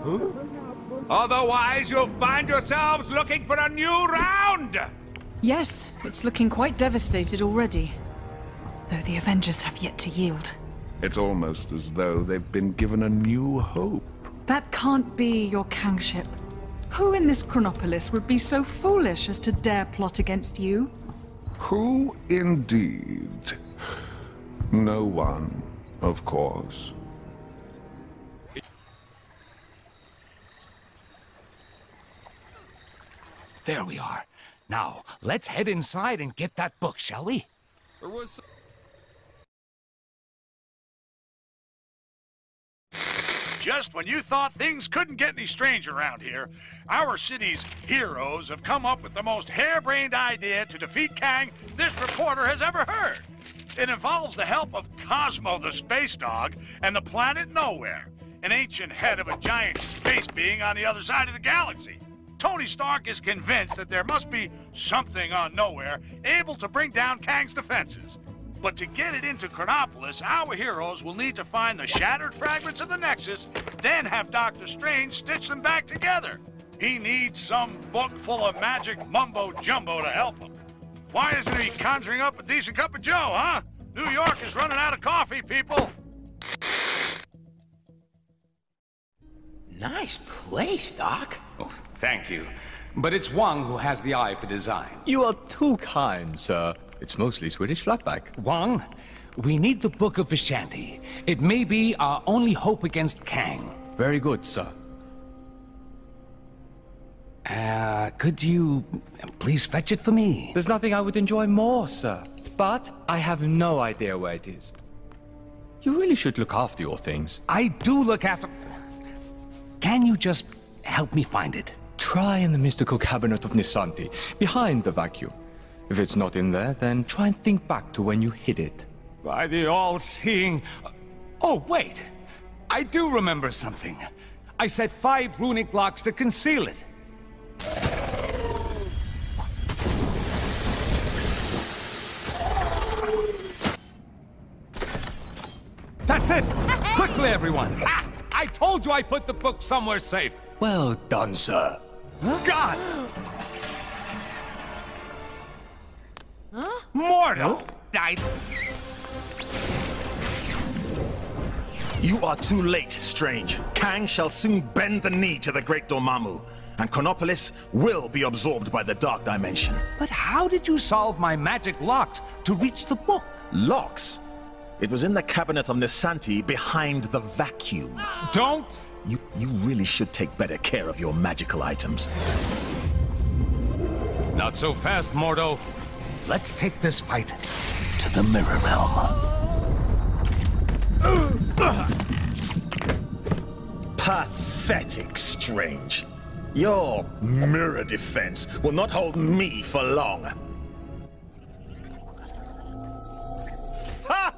Huh? Otherwise, you'll find yourselves looking for a new round! Yes, it's looking quite devastated already. Though the Avengers have yet to yield. It's almost as though they've been given a new hope. That can't be your Kangship. Who in this Chronopolis would be so foolish as to dare plot against you? Who indeed? No one, of course. There we are. Now, let's head inside and get that book, shall we? There was... Just when you thought things couldn't get any stranger around here, our city's heroes have come up with the most harebrained idea to defeat Kang this reporter has ever heard. It involves the help of Cosmo the space dog and the planet Nowhere, an ancient head of a giant space being on the other side of the galaxy. Tony Stark is convinced that there must be something on Nowhere able to bring down Kang's defenses. But to get it into Chronopolis, our heroes will need to find the shattered fragments of the Nexus, then have Dr. Strange stitch them back together. He needs some book full of magic mumbo-jumbo to help him. Why isn't he conjuring up a decent cup of joe, huh? New York is running out of coffee, people. Nice place, Doc. Oh, thank you. But it's Wang who has the eye for design. You are too kind, sir. It's mostly Swedish flatback. Wang, we need the Book of Vishanti. It may be our only hope against Kang. Very good, sir. Could you please fetch it for me? There's nothing I would enjoy more, sir. But I have no idea where it is. You really should look after your things. I do look after... Can you just help me find it? Try in the mystical cabinet of Nisanti, behind the vacuum. If it's not in there, then try and think back to when you hid it. By the all-seeing... Oh, wait! I do remember something. I set 5 runic blocks to conceal it. That's it! Quickly, everyone! Ha! I told you I put the book somewhere safe! Well done, sir. Huh? God! Huh? Mortal! You are too late, Strange. Kang shall soon bend the knee to the Great Dormammu, and Chronopolis will be absorbed by the Dark Dimension. But how did you solve my magic locks to reach the book? Locks? It was in the cabinet of Nisanti behind the vacuum. Don't! You really should take better care of your magical items. Not so fast, Mordo. Let's take this fight to the Mirror Realm. Pathetic, Strange. Your mirror defense will not hold me for long. Ha!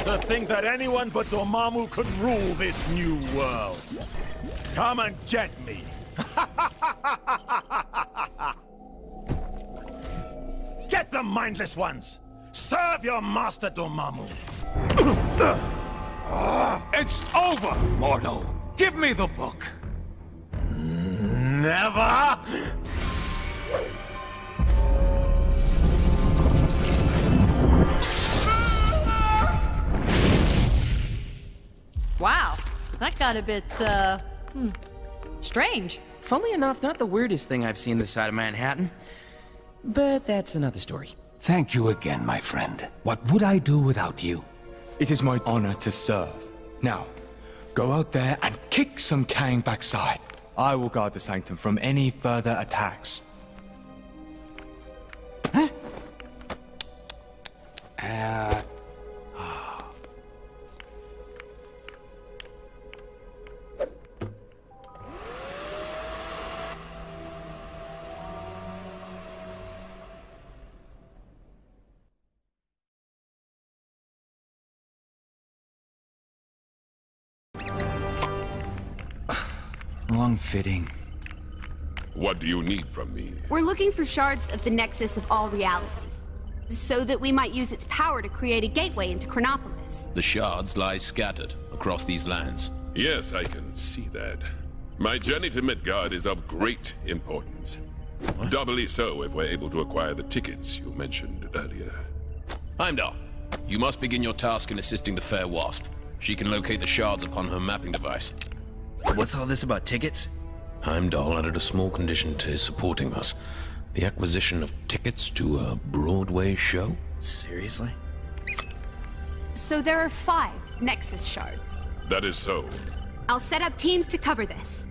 To think that anyone but Dormammu could rule this new world. Come and get me. Get the mindless ones. Serve your master, Dormammu. It's over, Mordo. Give me the book. Never! Wow, that got a bit, strange. Funnily enough, not the weirdest thing I've seen this side of Manhattan. But that's another story. Thank you again, my friend. What would I do without you? It is my honor to serve. Now, go out there and kick some Kang backside. I will guard the sanctum from any further attacks. Huh? Wrong-fitting. What do you need from me? We're looking for shards of the Nexus of all realities, so that we might use its power to create a gateway into Chronopolis. The shards lie scattered across these lands. Yes, I can see that. My journey to Midgard is of great importance. What? Doubly so if we're able to acquire the tickets you mentioned earlier. Heimdall, you must begin your task in assisting the fair Wasp. She can locate the shards upon her mapping device. What's all this about tickets? Heimdall added a small condition to his supporting us. The acquisition of tickets to a Broadway show? Seriously? So there are 5 Nexus shards. That is so. I'll set up teams to cover this.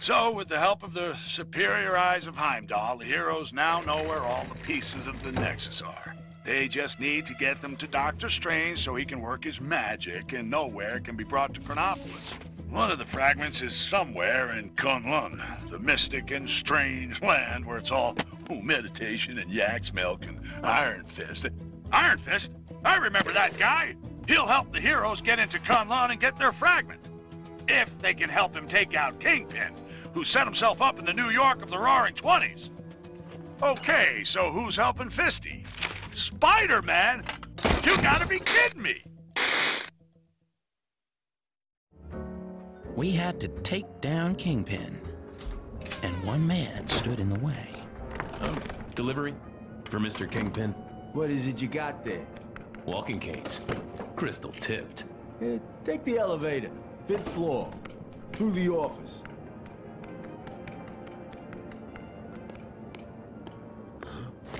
So, with the help of the superior eyes of Heimdall, the heroes now know where all the pieces of the Nexus are. They just need to get them to Doctor Strange so he can work his magic and know where it can be brought to Chronopolis. One of the fragments is somewhere in Kunlun, the mystic and strange land where it's all meditation and yak's milk and Iron Fist. Iron Fist? I remember that guy. He'll help the heroes get into Kunlun and get their fragment. If they can help him take out Kingpin, who set himself up in the New York of the Roaring Twenties. Okay, so who's helping Fisty? Spider-Man? You gotta be kidding me! We had to take down Kingpin, and one man stood in the way. Delivery for Mr. Kingpin. What is it you got there? Walking canes. Crystal tipped. Yeah, take the elevator. 5th floor. Through the office.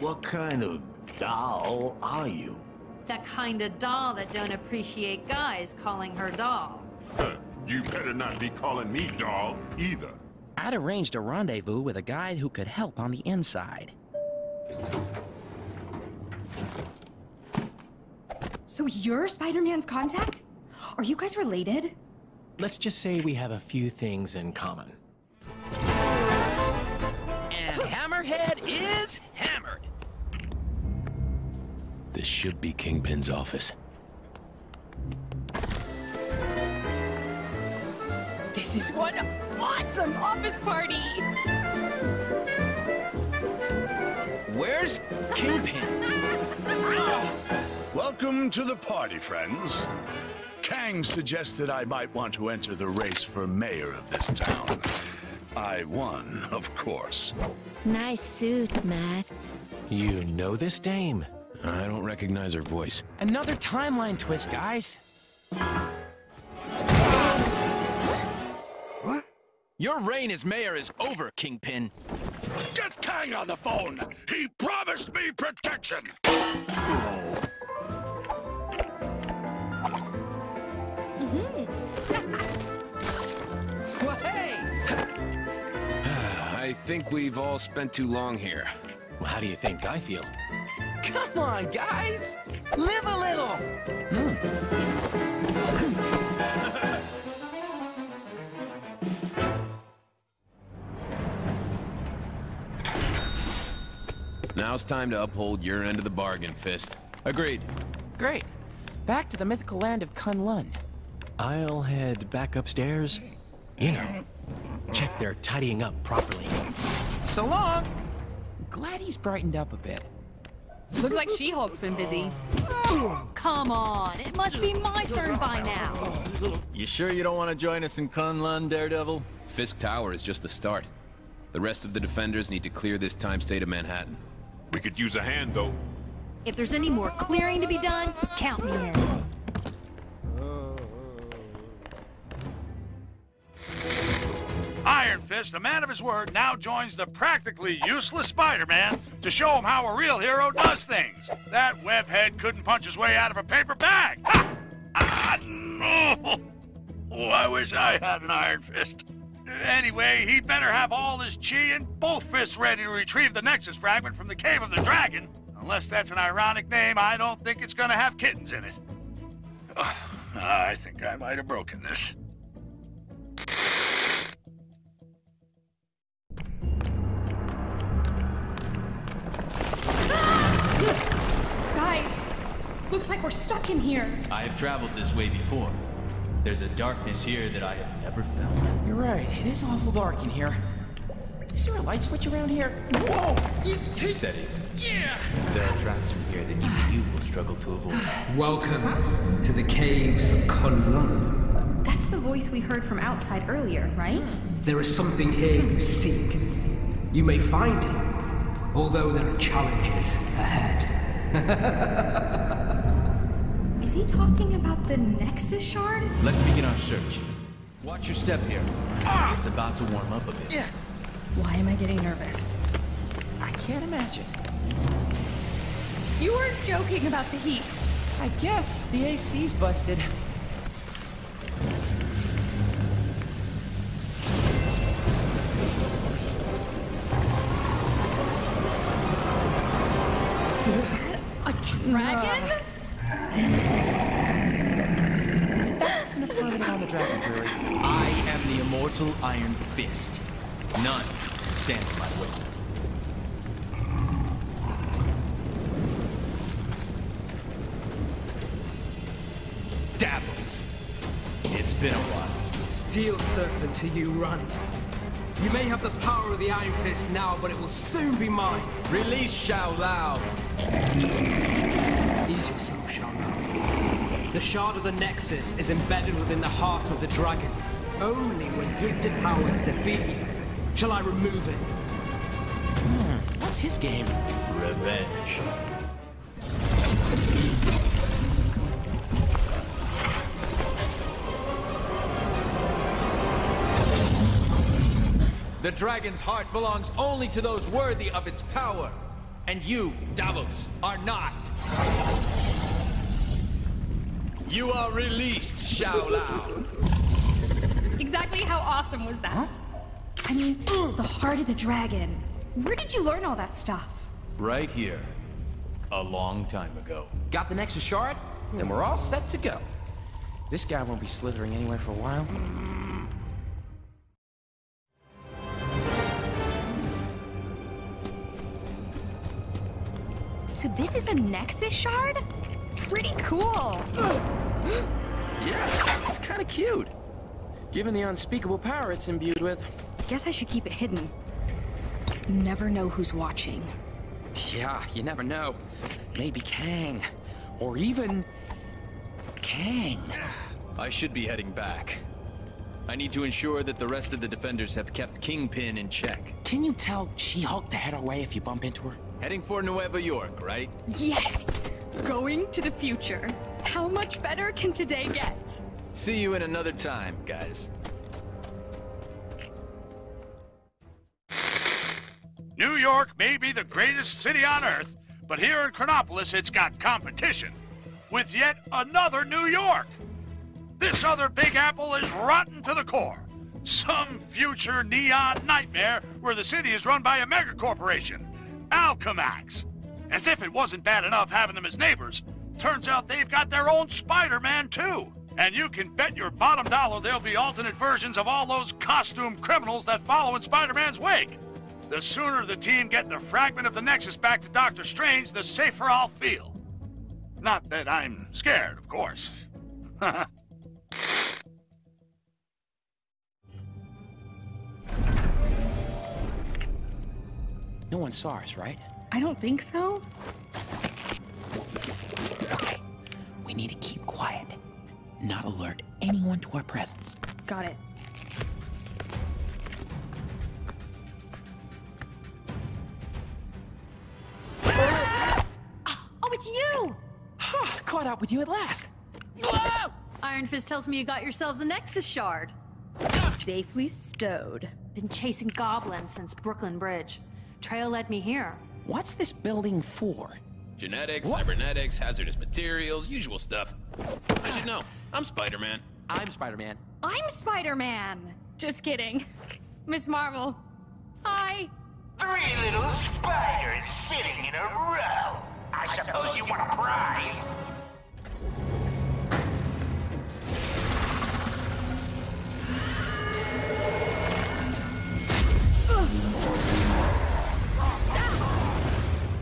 What kind of doll are you? That kind of doll that don't appreciate guys calling her doll. You better not be calling me doll, either. I'd arranged a rendezvous with a guy who could help on the inside. So you're Spider-Man's contact? Are you guys related? Let's just say we have a few things in common. And Hammerhead is hammered. This should be Kingpin's office. This is one awesome office party! Where's Kingpin? Welcome to the party, friends. Kang suggested I might want to enter the race for mayor of this town. I won, of course. Nice suit, Matt. You know this dame? I don't recognize her voice. Another timeline twist, guys. What? Your reign as mayor is over, Kingpin. Get Kang on the phone! He promised me protection! Well, hey! I think we've all spent too long here. Well, how do you think I feel? Come on, guys! Live a little! Now it's time to uphold your end of the bargain, Fist. Agreed. Great. Back to the mythical land of Kunlun. I'll head back upstairs. You know, check they're tidying up properly. So long! Glad he's brightened up a bit. Looks like She-Hulk's been busy. Come on, it must be my turn by now. You sure you don't want to join us in Kunlun, Daredevil? Fisk Tower is just the start. The rest of the defenders need to clear this time state of Manhattan. We could use a hand, though. If there's any more clearing to be done, count me in. Iron Fist, a man of his word, now joins the practically useless Spider-Man to show him how a real hero does things. That webhead couldn't punch his way out of a paper bag. Ha! Ah, no! Oh, I wish I had an Iron Fist. Anyway, he'd better have all his chi and both fists ready to retrieve the Nexus fragment from the Cave of the Dragon. Unless that's an ironic name, I don't think it's gonna have kittens in it. I think I might have broken this. Guys, looks like we're stuck in here. I have traveled this way before. There's a darkness here that I have never felt. You're right, it is awful dark in here. Is there a light switch around here? Whoa! Steady. Yeah! There are traps in here that even you will struggle to avoid. Welcome to the caves of Kunlun. That's the voice we heard from outside earlier, right? There is something here you seek. You may find it, although there are challenges ahead. Is he talking about the Nexus shard? Let's begin our search. Watch your step here. It's about to warm up a bit. Yeah. Why am I getting nervous? I can't imagine. You weren't joking about the heat. I guess the AC's busted. dragon? That's an affirmative on the dragon, really. I am the immortal Iron Fist. None can stand in my way. Davos. It's been a while. Steel serpent to you, Runt. You may have the power of the Iron Fist now, but it will soon be mine. Release Shao Lao. Ease yourself, Shao Lao. The shard of the Nexus is embedded within the heart of the dragon. Only when gifted power to defeat you shall I remove it. What's his game? Revenge. The dragon's heart belongs only to those worthy of its power. And you, Davos, are not. You are released, Shao Lao. Exactly how awesome was that? I mean, the heart of the dragon. Where did you learn all that stuff? Right here. A long time ago. Got the Nexus shard? Then we're all set to go. This guy won't be slithering anywhere for a while. So this is a Nexus shard? Pretty cool. Yeah, it's kind of cute. Given the unspeakable power it's imbued with. Guess I should keep it hidden. You never know who's watching. Yeah, you never know. Maybe Kang. Or even... Kang. I should be heading back. I need to ensure that the rest of the defenders have kept Kingpin in check. Can you tell She-Hulk to head our way if you bump into her? Heading for Nueva York, right? Yes! Going to the future. How much better can today get? See you in another time, guys. New York may be the greatest city on Earth, but here in Chronopolis it's got competition with yet another New York. This other Big Apple is rotten to the core. Some future neon nightmare where the city is run by a megacorporation, Alchemax. As if it wasn't bad enough having them as neighbors, turns out they've got their own Spider-Man too. And you can bet your bottom dollar there'll be alternate versions of all those costume criminals that follow in Spider-Man's wake. The sooner the team get the fragment of the Nexus back to Doctor Strange, the safer I'll feel. Not that I'm scared, of course. No one saw us, right? I don't think so. Okay, we need to keep quiet. Not alert anyone to our presence. Got it. Oh, it's you! Caught up with you at last. Whoa! Iron Fist tells me you got yourselves a Nexus shard. Safely stowed. Been chasing goblins since Brooklyn Bridge. Trail led me here. What's this building for? Genetics, cybernetics, hazardous materials, usual stuff. I should know. I'm Spider-Man. I'm Spider-Man. I'm Spider-Man. Just kidding. Miss Marvel. Hi. 3 little spiders sitting in a row. I suppose you want a prize?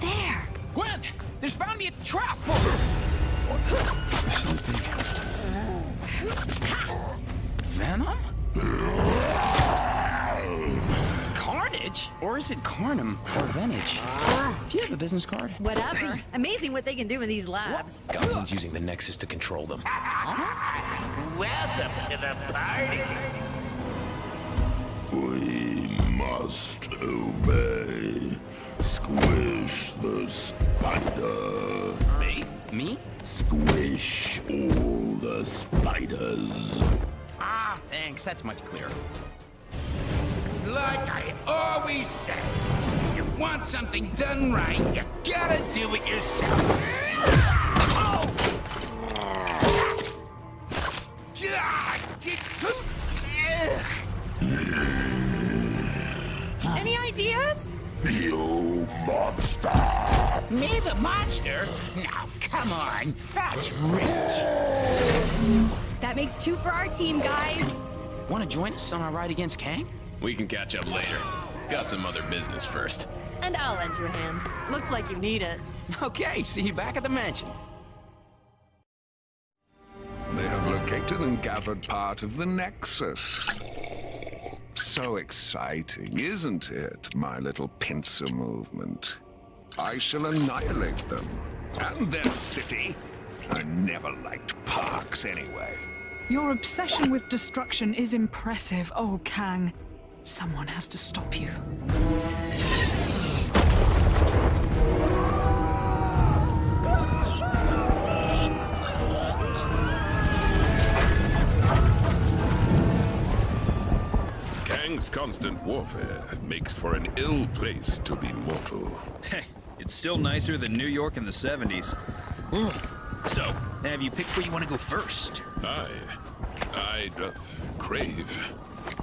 There! Gwen! There's bound to be a trap! Venom? Carnage? Or is it Carnum or Venage? Do you have a business card? Whatever. Amazing what they can do in these labs. Goblin's using the Nexus to control them. Welcome to the party. We must obey. Squish the spider. Me? Squish all the spiders. Ah, thanks. That's much clearer. It's like I always say. You want something done right, you gotta do it yourself. Any ideas? You monster! Me, the monster? Now, come on, that's rich. That makes 2 for our team, guys. Want to join us on our ride against Kang? We can catch up later. Got some other business first. And I'll lend you a hand. Looks like you need it. Okay, see you back at the mansion. They have located and gathered part of the Nexus. So exciting, isn't it, my little pincer movement? I shall annihilate them. And their city. I never liked parks anyway. Your obsession with destruction is impressive, oh Kang. Someone has to stop you. Kang's constant warfare makes for an ill place to be mortal. Hey, it's still nicer than New York in the 70s. So, have you picked where you want to go first? I doth crave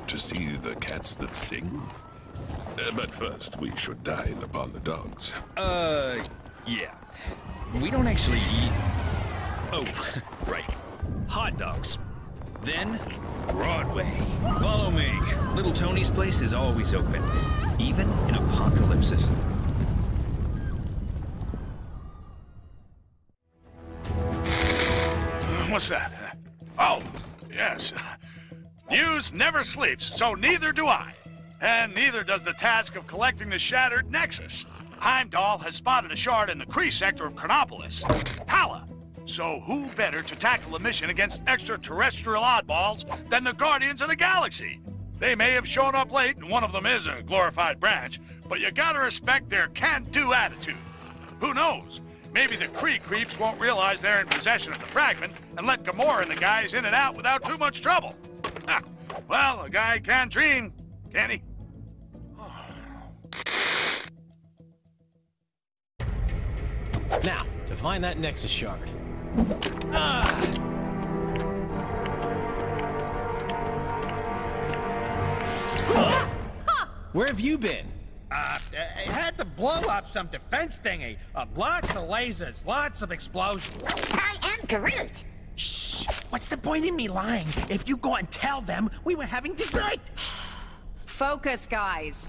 to see the cats that sing. But first, we should dine upon the dogs. Yeah. We don't actually eat... Oh, right. Hot dogs. Then, Broadway. Follow me. Little Tony's place is always open, even in apocalypses. What's that? Oh, yes. News never sleeps, so neither do I. And neither does the task of collecting the shattered Nexus. Heimdall has spotted a shard in the Kree sector of Chronopolis. Hala! So who better to tackle a mission against extraterrestrial oddballs than the Guardians of the Galaxy? They may have shown up late, and one of them is a glorified branch, but you gotta respect their can-do attitude. Who knows? Maybe the Kree creeps won't realize they're in possession of the fragment and let Gamora and the guys in and out without too much trouble. Well, a guy can dream, can't he? Now, to find that Nexus shard. Where have you been? I had to blow up some defense thingy. Lots of lasers, lots of explosions. I am Groot. Shh! What's the point in me lying? If you go and tell them we were having dessert. Focus, guys.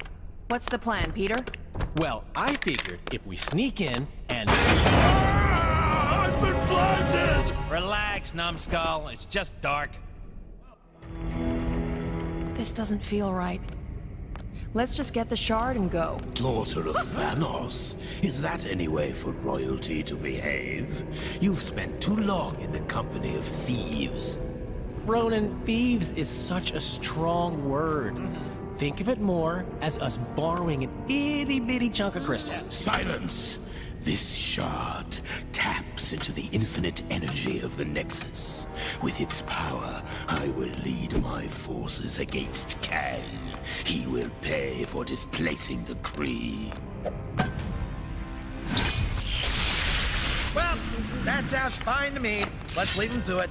What's the plan, Peter? Well, I figured if we sneak in and... I've been blinded! Relax, numbskull. It's just dark. This doesn't feel right. Let's just get the shard and go. Daughter of Thanos, is that any way for royalty to behave? You've spent too long in the company of thieves. Ronan, thieves is such a strong word. Think of it more as us borrowing an itty-bitty chunk of crystal. Silence! This shard taps into the infinite energy of the Nexus. With its power, I will lead my forces against Kang. He will pay for displacing the Kree. Well, that sounds fine to me. Let's leave him to it.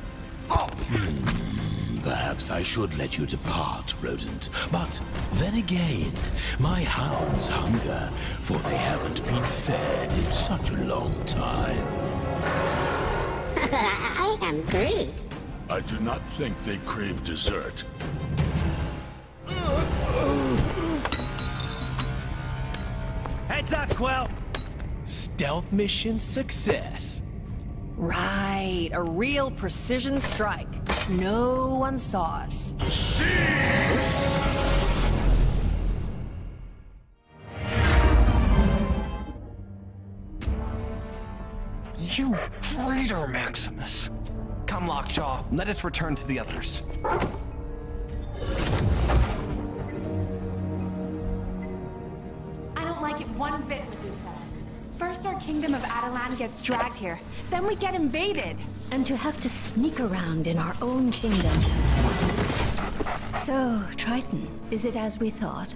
Perhaps I should let you depart, rodent. But then again, my hounds hunger, for they haven't been fed in such a long time. I am Groot. I do not think they crave dessert. Heads up, Quill. Stealth mission success. Right, a real precision strike. No one saw us. You traitor, Maximus. Come, Lockjaw, let us return to the others. I don't like it one bit, Medusa. First our kingdom of Adelan gets dragged here, then we get invaded. And to have to sneak around in our own kingdom. So, Triton, is it as we thought?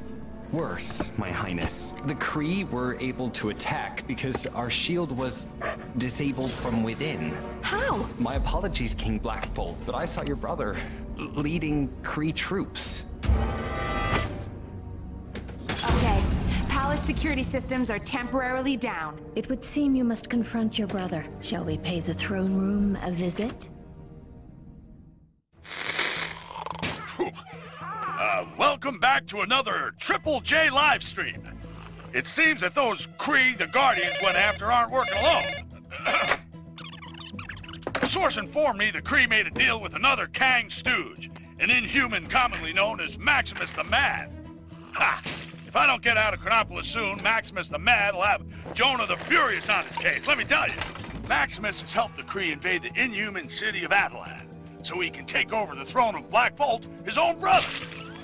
Worse, my highness. The Kree were able to attack because our shield was disabled from within. How? My apologies, King Blackbolt, but I saw your brother leading Kree troops. Okay, palace security systems are temporarily down. It would seem you must confront your brother. Shall we pay the throne room a visit? Welcome back to another Triple J live stream. It seems that those Kree the Guardians went after aren't working alone. A source informed me the Kree made a deal with another Kang stooge, an inhuman commonly known as Maximus the Mad. Ha! If I don't get out of Chronopolis soon, Maximus the Mad will have Jonah the Furious on his case, let me tell you. Maximus has helped the Kree invade the inhuman city of Atalan, so he can take over the throne of Black Bolt, his own brother.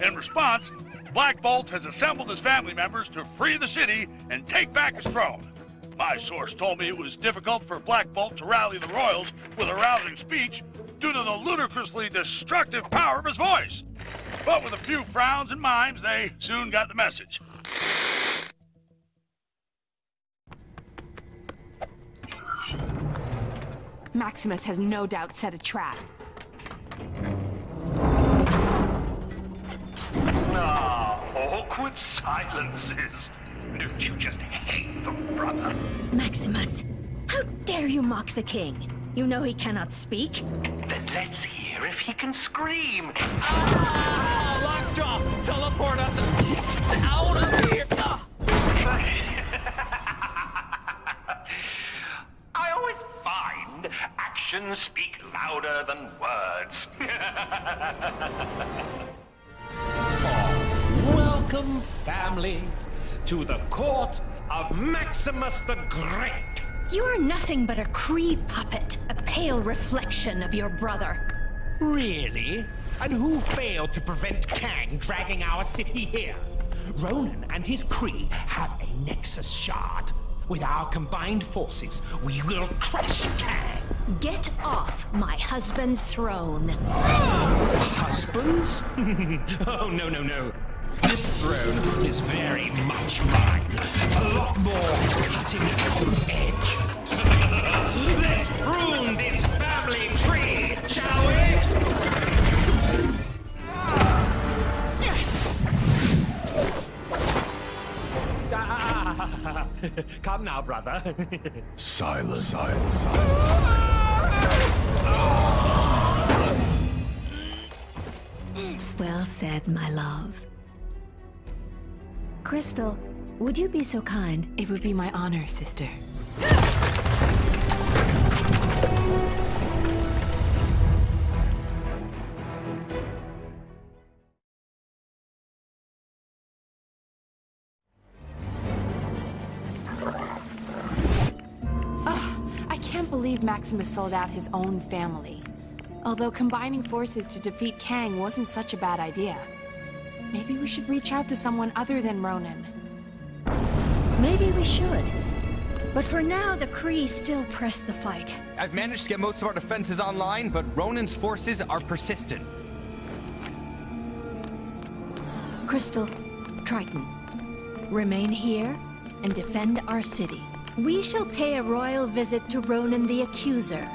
In response, Black Bolt has assembled his family members to free the city and take back his throne. My source told me it was difficult for Black Bolt to rally the royals with a rousing speech due to the ludicrously destructive power of his voice. But with a few frowns and mimes, they soon got the message. Maximus has no doubt set a trap. Ah, awkward silences. Don't you just hate them, brother? Maximus, how dare you mock the king? You know he cannot speak. Then let's hear if he can scream. Ah! Lockjaw! Teleport us out of here! I always find actions speak louder than words. Welcome, family, to the court of Maximus the Great. You are nothing but a Kree puppet, a pale reflection of your brother. Really? And who failed to prevent Kang dragging our city here? Ronan and his Kree have a Nexus shard. With our combined forces, we will crush Kang. Get off my husband's throne. Husbands? Oh, no, no, no. This throne is very much mine. A lot more cutting edge. Let's prune this family tree, shall we? Come now, brother. Silence. Well said, my love. Crystal, would you be so kind? It would be my honor, sister. I can't believe Maximus sold out his own family. Although combining forces to defeat Kang wasn't such a bad idea. Maybe we should reach out to someone other than Ronan. Maybe we should. But for now, the Kree still press the fight. I've managed to get most of our defenses online, but Ronan's forces are persistent. Crystal, Triton, remain here and defend our city. We shall pay a royal visit to Ronan the Accuser.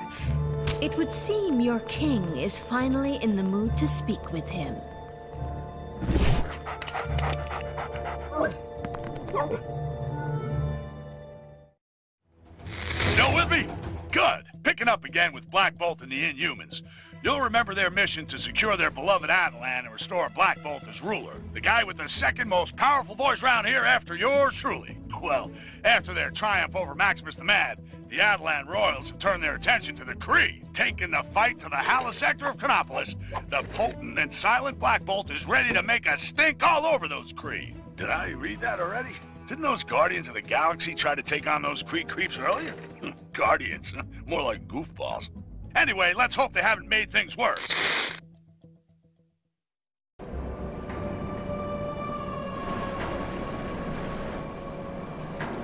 It would seem your king is finally in the mood to speak with him. Still with me? Good. Picking up again with Black Bolt and the Inhumans. You'll remember their mission to secure their beloved Atalan and restore Black Bolt as ruler. The guy with the second most powerful voice around here after yours truly. Well, after their triumph over Maximus the Mad, the Atalan royals have turned their attention to the Kree. Taking the fight to the Hala sector of Chronopolis, the potent and silent Black Bolt is ready to make a stink all over those Kree. Did I read that already? Didn't those Guardians of the Galaxy try to take on those Kree creeps earlier? Guardians, more like goofballs. Anyway, let's hope they haven't made things worse.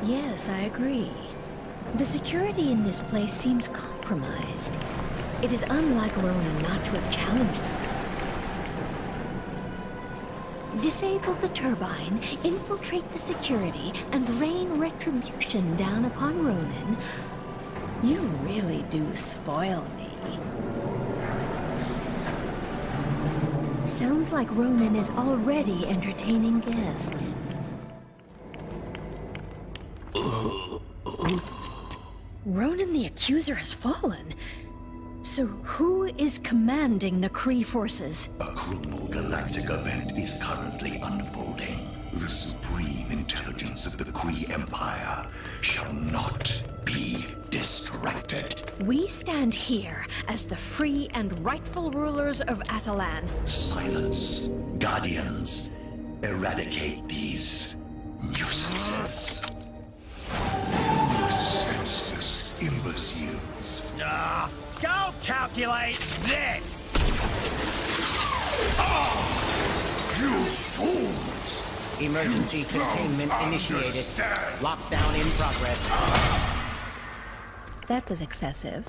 Yes, I agree. The security in this place seems compromised. It is unlike Ronan not to have challenged us. Disable the turbine, infiltrate the security, and rain retribution down upon Ronan. You really do spoil me. Sounds like Ronan is already entertaining guests. Ronan the Accuser has fallen. So who is commanding the Kree forces? A criminal galactic event is currently unfolding. The supreme intelligence of the Kree Empire shall not be distracted. We stand here as the free and rightful rulers of Atalan. Silence. Guardians, eradicate these nuisances. Senseless imbeciles. Go calculate this! You fools! Emergency containment initiated. Lockdown in progress. That was excessive.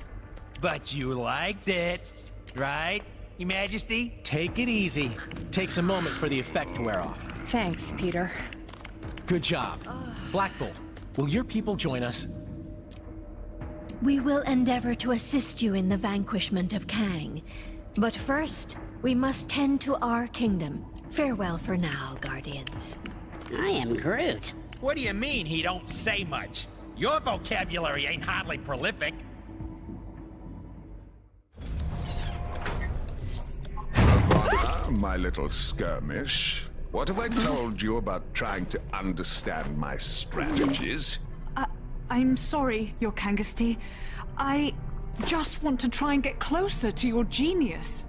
But you liked it, right, Your Majesty? Take it easy. Takes a moment for the effect to wear off. Thanks, Peter. Good job. Black Bull, will your people join us? We will endeavor to assist you in the vanquishment of Kang. But first, we must tend to our kingdom. Farewell for now, Guardians. I am Groot. What do you mean he don't say much? Your vocabulary ain't hardly prolific. Ravonna, my little skirmish. What have I told you about trying to understand my strategies? I'm sorry, Your Kangasty. I just want to try and get closer to your genius.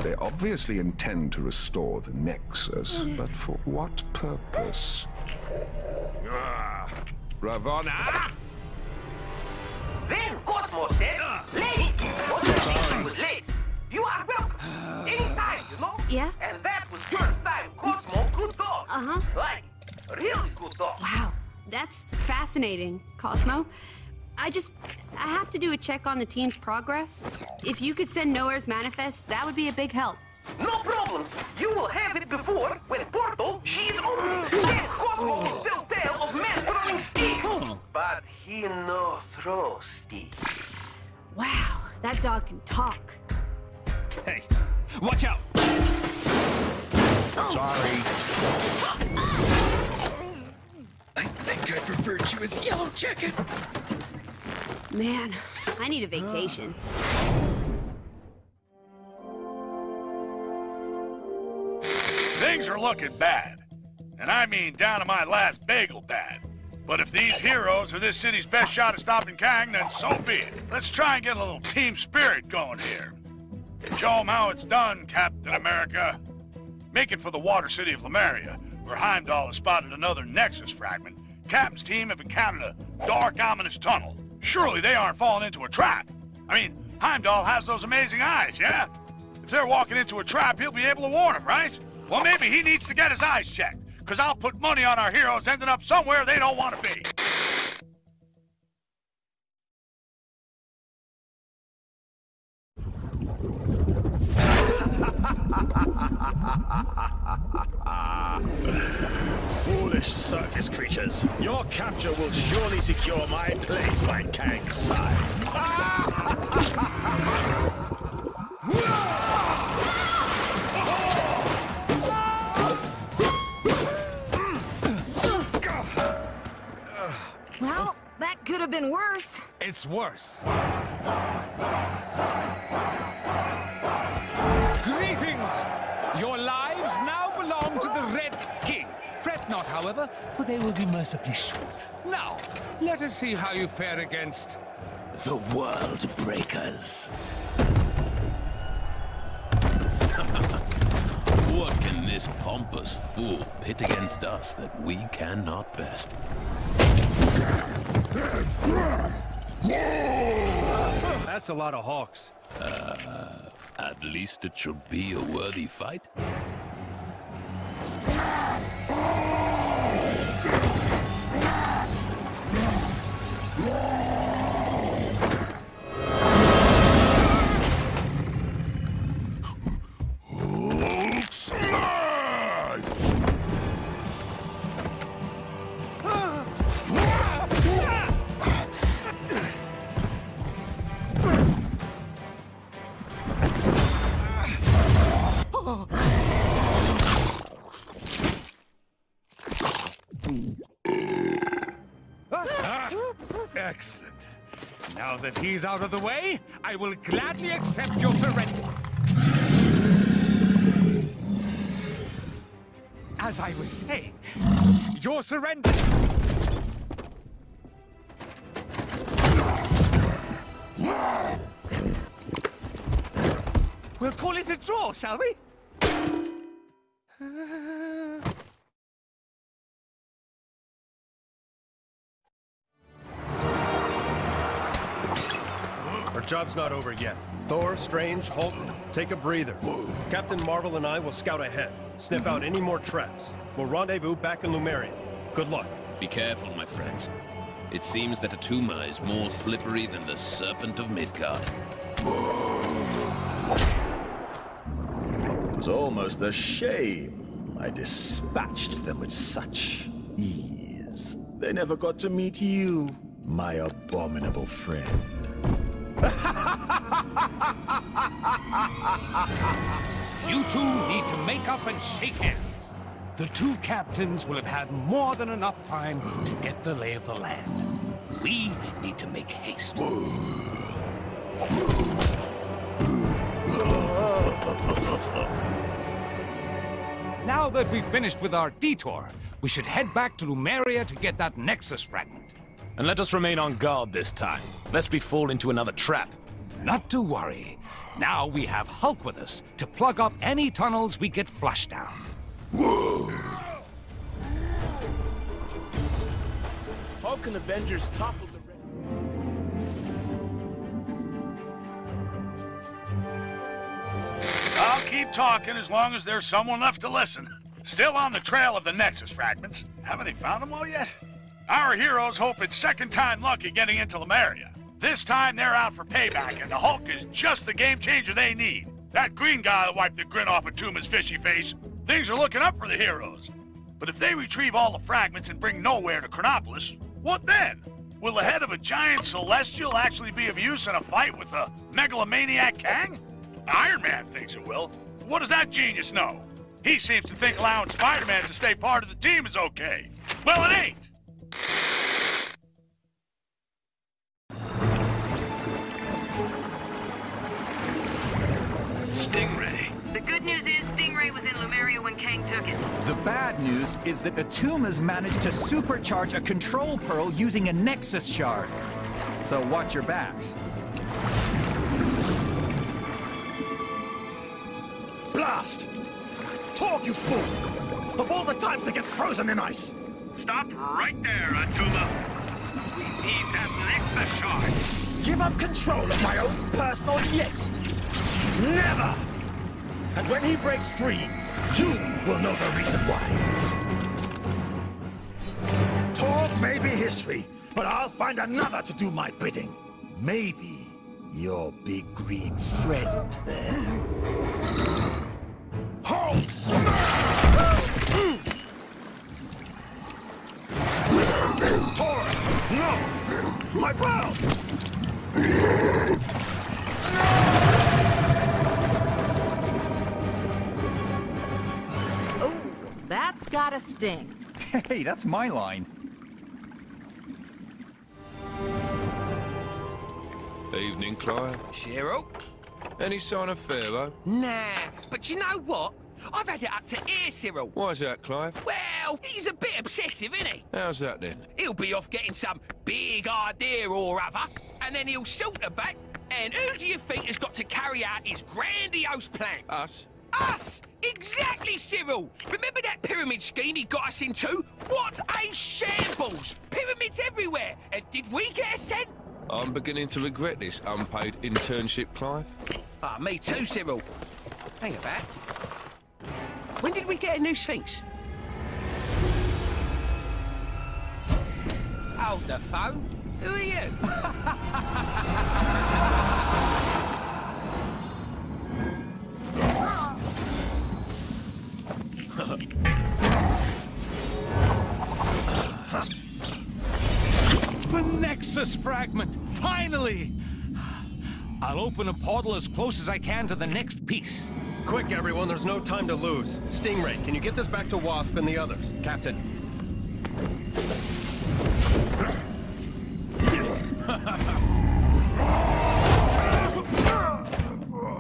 They obviously intend to restore the Nexus, but for what purpose? Ravonna! Then Cosmo said, lady, what was late. You are welcome. Anytime, you know? Yeah? And that was first time Cosmo could talk. Uh-huh. Like, really good talk. Wow, that's fascinating, Cosmo. I have to do a check on the team's progress. If you could send Nowhere's manifest, that would be a big help. No problem. You will have it before, when Portal, she is open. Then Cosmo will still tell of man throwing stick. But he no throw stick. Wow, that dog can talk. Hey, watch out! Sorry. I think I preferred you as Yellow Jacket. Man, I need a vacation. Things are looking bad. And I mean down to my last bagel bad. But if these heroes are this city's best shot at stopping Kang, then so be it. Let's try and get a little team spirit going here. Show 'em how it's done, Captain America. Make it for the water city of Lemuria, where Heimdall has spotted another Nexus fragment. Captain's team have encountered a dark, ominous tunnel. Surely they aren't falling into a trap. I mean, Heimdall has those amazing eyes, yeah? If they're walking into a trap, he'll be able to warn them, right? Well, maybe he needs to get his eyes checked, because I'll put money on our heroes ending up somewhere they don't want to be. Foolish surface creatures. Your capture will surely secure my place by Kang's side. Well, that could have been worse. It's worse. Greetings! Your lives now belong to the Red King. Fret not, however, for they will be mercifully short. Now, let us see how you fare against the World Breakers. What can this pompous fool pit against us that we cannot best? That's a lot of hawks. At least it should be a worthy fight. Excellent. Now that he's out of the way, I will gladly accept your surrender. As I was saying, your surrender... We'll call it a draw, shall we? Our job's not over yet. Thor, Strange, Hulk, take a breather. Captain Marvel and I will scout ahead, sniff out any more traps. We'll rendezvous back in Lumeria. Good luck. Be careful, my friends. It seems that Atuma is more slippery than the Serpent of Midgard. It was almost a shame I dispatched them with such ease. They never got to meet you, my abominable friend. You two need to make up and shake hands. The two captains will have had more than enough time to get the lay of the land. We need to make haste. Now that we've finished with our detour, we should head back to Lumeria to get that Nexus fragment. And let us remain on guard this time, lest we fall into another trap. Not to worry. Now we have Hulk with us to plug up any tunnels we get flushed down. Hulk and Avengers toppled the... I'll keep talking as long as there's someone left to listen. Still on the trail of the Nexus fragments. Haven't they found them all yet? Our heroes hope it's second time lucky getting into Lumeria. This time they're out for payback, and the Hulk is just the game changer they need. That green guy will wipe the grin off of Tuma's fishy face. Things are looking up for the heroes. But if they retrieve all the fragments and bring nowhere to Chronopolis, what then? Will the head of a giant celestial actually be of use in a fight with the megalomaniac Kang? Iron Man thinks it will. What does that genius know? He seems to think allowing Spider-Man to stay part of the team is okay. Well, it ain't. Stingray. The good news is Stingray was in Lumeria when Kang took it. The bad news is that Atuma's managed to supercharge a control pearl using a Nexus shard. So watch your backs. Blast! Talk, you fool! Of all the times they get frozen in ice! Stop right there, Atuma. We need that Nexus shard. Give up control of my own personal yet! Never! And when he breaks free, you will know the reason why. Talk may be history, but I'll find another to do my bidding. Maybe your big green friend there. Hulk smash! Tor! No! My bro! Oh, that's gotta sting. Hey, that's my line. Evening, Clive. Shiro? Any sign of Pharaoh? Nah, but you know what? I've had it up to here, Cyril. Why's that, Clive? Well, he's a bit obsessive, isn't he? How's that then? He'll be off getting some big idea or other, and then he'll saunter back. And who do you think has got to carry out his grandiose plan? Us? Us! Exactly, Cyril! Remember that pyramid scheme he got us into? What a shambles! Pyramids everywhere! And did we get a cent? I'm beginning to regret this unpaid internship, Clive. Ah, me too, Cyril. Hang about. When did we get a new Sphinx? Hold the phone. Who are you? The Nexus fragment! Finally! I'll open a portal as close as I can to the next piece. Quick, everyone, there's no time to lose. Stingray, can you get this back to Wasp and the others? Captain.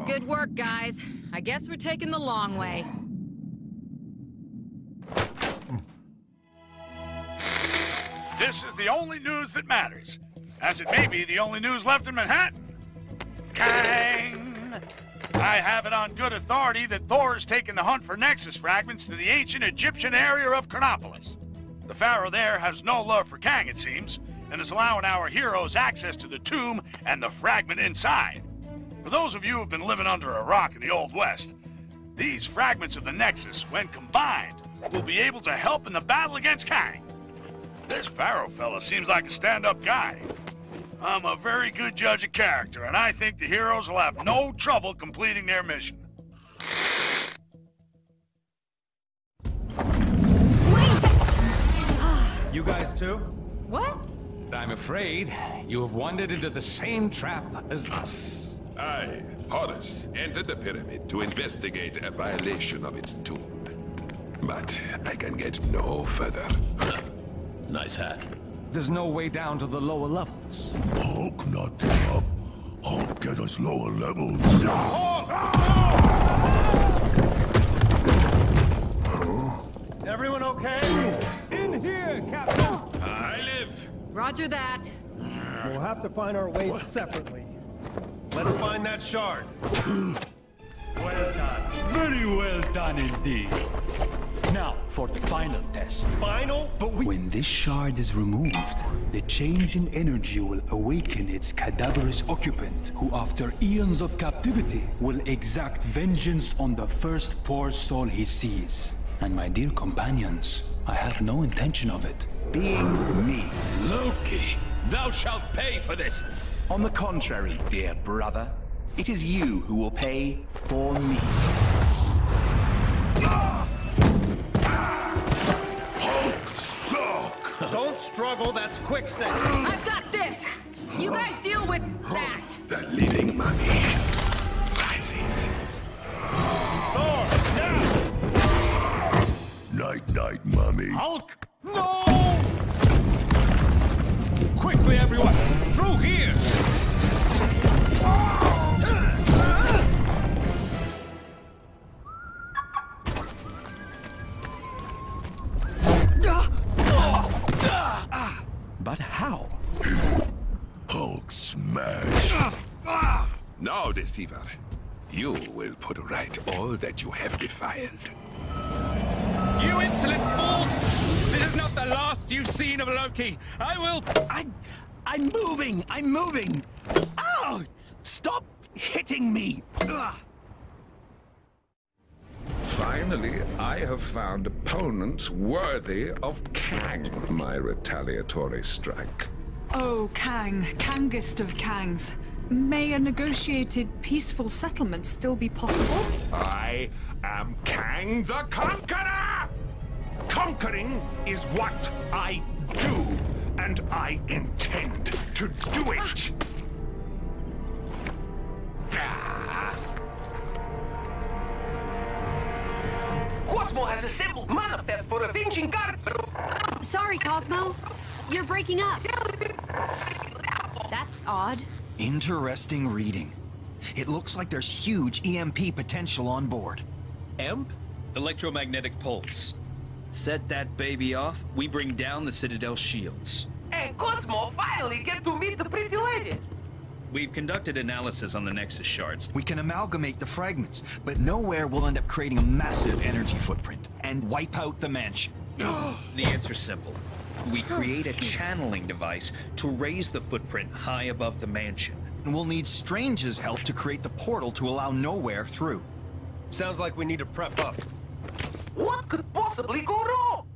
Good work, guys. I guess we're taking the long way. This is the only news that matters, as it may be the only news left in Manhattan. Kang! I have it on good authority that Thor has taken the hunt for Nexus fragments to the ancient Egyptian area of Chronopolis. The pharaoh there has no love for Kang, it seems, and is allowing our heroes access to the tomb and the fragment inside. For those of you who have been living under a rock in the Old West, these fragments of the Nexus, when combined, will be able to help in the battle against Kang. This pharaoh fella seems like a stand-up guy. I'm a very good judge of character, and I think the heroes will have no trouble completing their mission. You guys too? What? I'm afraid you have wandered into the same trap as us. I, Horus, entered the pyramid to investigate a violation of its tomb. But I can get no further. Nice hat. There's no way down to the lower levels. Hulk not get up. Hulk get us lower levels. Everyone okay? In here, Captain! I live. Roger that. We'll have to find our ways separately. Let's find that shard. Well done. Very well done indeed. Now, for the final test. Final? But when this shard is removed, the change in energy will awaken its cadaverous occupant, who after eons of captivity will exact vengeance on the first poor soul he sees. And my dear companions, I have no intention of it being me. Loki, thou shalt pay for this. On the contrary, dear brother, it is you who will pay for me. Hulk, stuck! Don't struggle, that's quicksand. I've got this. You guys deal with that. The living mummy rises. Thor, now! Night, night, mummy. Hulk! No! Quickly, everyone! Through here! But how? Hulk smash. Now, deceiver, you will put right all that you have defiled. You insolent fools! This is not the last you've seen of Loki. I'm moving! Ow! Stop hitting me! Ugh. Finally, I have found opponents worthy of Kang, my retaliatory strike. Oh, Kang, Kangest of Kangs. May a negotiated peaceful settlement still be possible? I am Kang the Conqueror! Conquering is what I do, and I intend to do it! Cosmo has assembled manifest for avenging God. Sorry, Cosmo. You're breaking up. That's odd. Interesting reading. It looks like there's huge EMP potential on board. EMP? Electromagnetic pulse. Set that baby off, we bring down the Citadel shields. And Cosmo finally get to meet the pretty lady. We've conducted analysis on the Nexus shards. We can amalgamate the fragments, but nowhere we'll end up creating a massive energy footprint and wipe out the mansion. The answer's simple. We create a channeling device to raise the footprint high above the mansion. And we'll need Strange's help to create the portal to allow Nowhere through. Sounds like we need to prep up. What could possibly go wrong?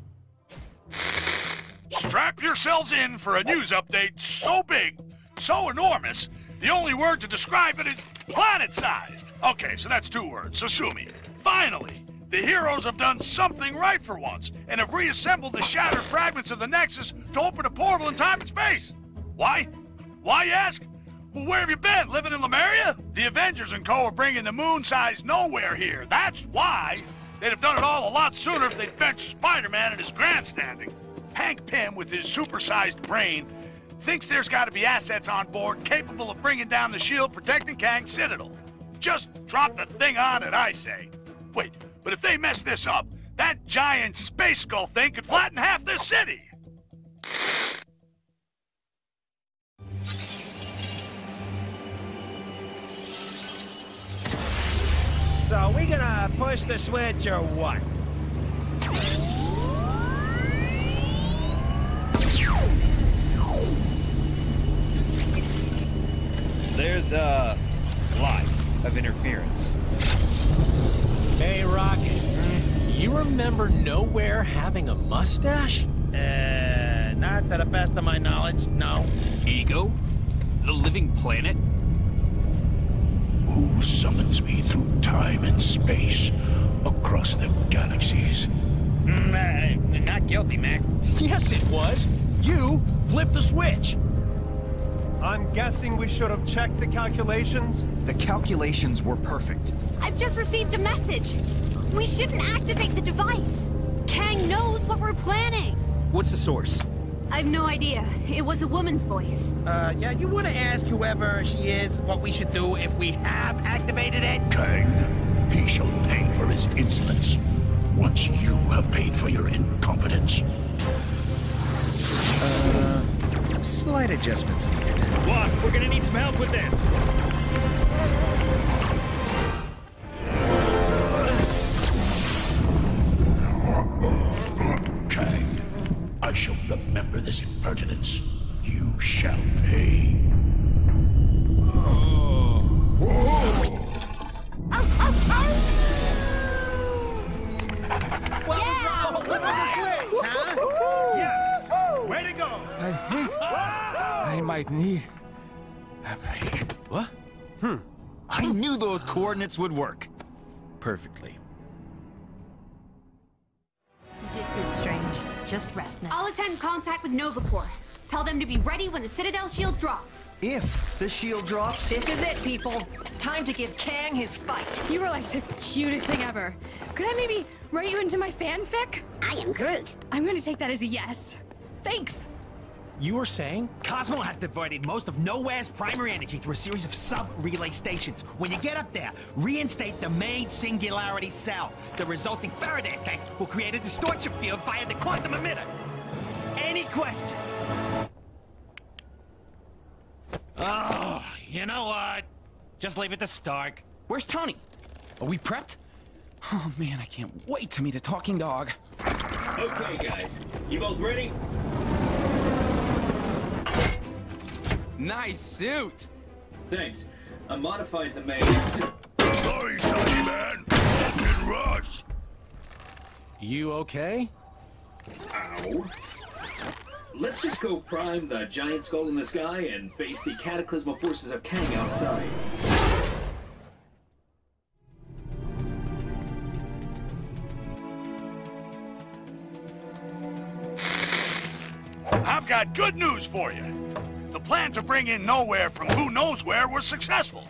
Strap yourselves in for a news update so big, so enormous, the only word to describe it is planet-sized. Okay, so that's 2 words, so sue me. Finally, the heroes have done something right for once and have reassembled the shattered fragments of the Nexus to open a portal in time and space. Why? Why, you ask? Well, where have you been? Living in Lemuria? The Avengers and co. are bringing the moon-sized Nowhere here. That's why. They'd have done it all a lot sooner if they'd benched Spider-Man and his grandstanding. Hank Pym, with his supersized brain, thinks there's got to be assets on board capable of bringing down the shield protecting Kang's citadel. Just drop the thing on it, I say. Wait, but if they mess this up, that giant space skull thing could flatten half this city! So, we gonna push the switch or what? There's a lot of interference. Hey, Rocket. You remember Nowhere having a mustache? Not to the best of my knowledge, no. Ego? The living planet? Who summons me through time and space, across the galaxies? Not guilty, Mac. Yes, it was. You flipped the switch. I'm guessing we should have checked the calculations? The calculations were perfect. I've just received a message. We shouldn't activate the device. Kang knows what we're planning. What's the source? I've no idea. It was a woman's voice. Yeah, you wanna ask whoever she is what we should do if we have activated it? Kang, he shall pay for his insolence, once you have paid for your incompetence. Slight adjustments needed. Wasp, we're gonna need some help with this. Kang, I shall remember this impertinence. You shall pay. What was wrong with flipping the switch, huh? Yes! Way to go! I think I might need a break. What? I knew those coordinates would work. Perfectly. You did good, Strange. Just rest now. I'll attend contact with Nova Corps. Tell them to be ready when the Citadel shield drops. If the shield drops... This is it, people. Time to give Kang his fight. You were like the cutest thing ever. Could I maybe write you into my fanfic? I am Groot. I'm gonna take that as a yes. Thanks. You were saying? Cosmo has diverted most of Nowhere's primary energy through a series of sub-relay stations. When you get up there, reinstate the main singularity cell. The resulting Faraday effect will create a distortion field via the quantum emitter. Any questions? Oh, you know what? Just leave it to Stark. Where's Tony? Are we prepped? Oh man, I can't wait to meet a talking dog. Okay, guys. You both ready? Nice suit! Thanks. I modified the main... Sorry, Shiny Man. Fucking rush. You okay? Ow. Let's just go prime the giant skull in the sky and face the cataclysmal forces of Kang outside. I've got good news for you. The plan to bring in Nowhere from who knows where was successful.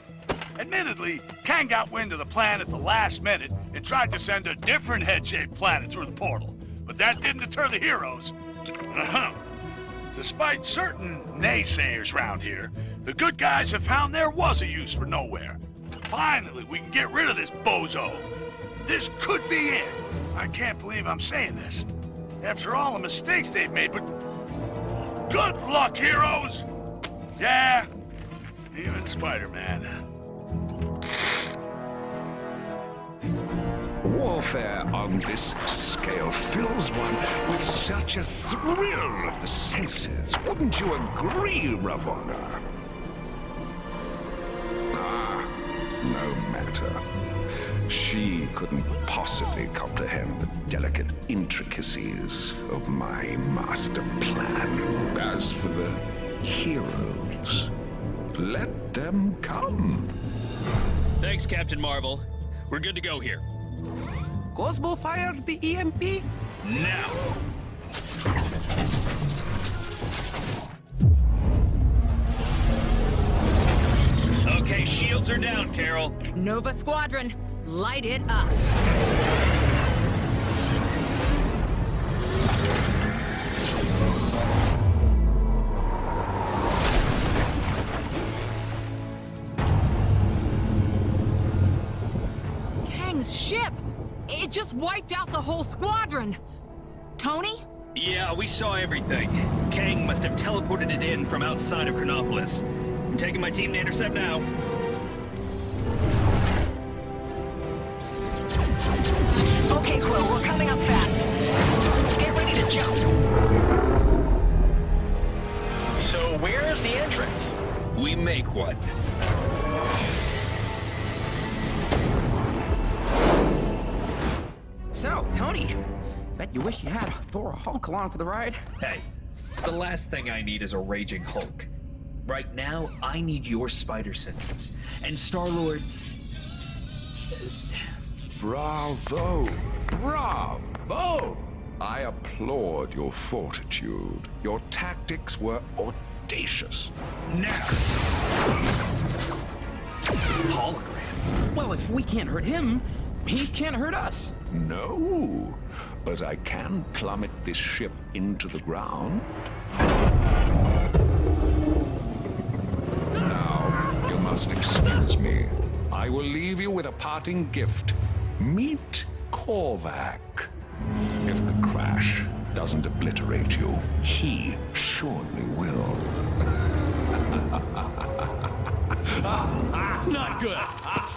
Admittedly, Kang got wind of the plan at the last minute and tried to send a different head-shaped planet through the portal. But that didn't deter the heroes. Despite certain naysayers around here, the good guys have found there was a use for Nowhere. Finally, we can get rid of this bozo. This could be it. I can't believe I'm saying this. After all the mistakes they've made, but... Good luck, heroes! Yeah, even Spider-Man. Warfare on this scale fills one with such a thrill of the senses. Wouldn't you agree, Ravonna? No matter. She couldn't possibly comprehend the delicate intricacies of my master plan. As for the heroes, let them come. Thanks, Captain Marvel. We're good to go here. Cosmo fired the EMP? Now! Okay, shields are down, Carol. Nova Squadron, light it up. Kang's ship. It just wiped out the whole squadron. Tony? Yeah, we saw everything. Kang must have teleported it in from outside of Chronopolis. I'm taking my team to intercept now. Okay, Quill, we're coming up fast. Get ready to jump. So where's the entrance? We make one. So, Tony, bet you wish you had Thor or Hulk along for the ride? Hey, the last thing I need is a raging Hulk. Right now, I need your spider senses. And Star-Lord's... Bravo! Bravo! I applaud your fortitude. Your tactics were audacious. Now! Hologram. Well, if we can't hurt him, he can't hurt us. No, but I can plummet this ship into the ground. Now, you must excuse me. I will leave you with a parting gift. Meet Korvac. If the crash doesn't obliterate you, he surely will. Not good.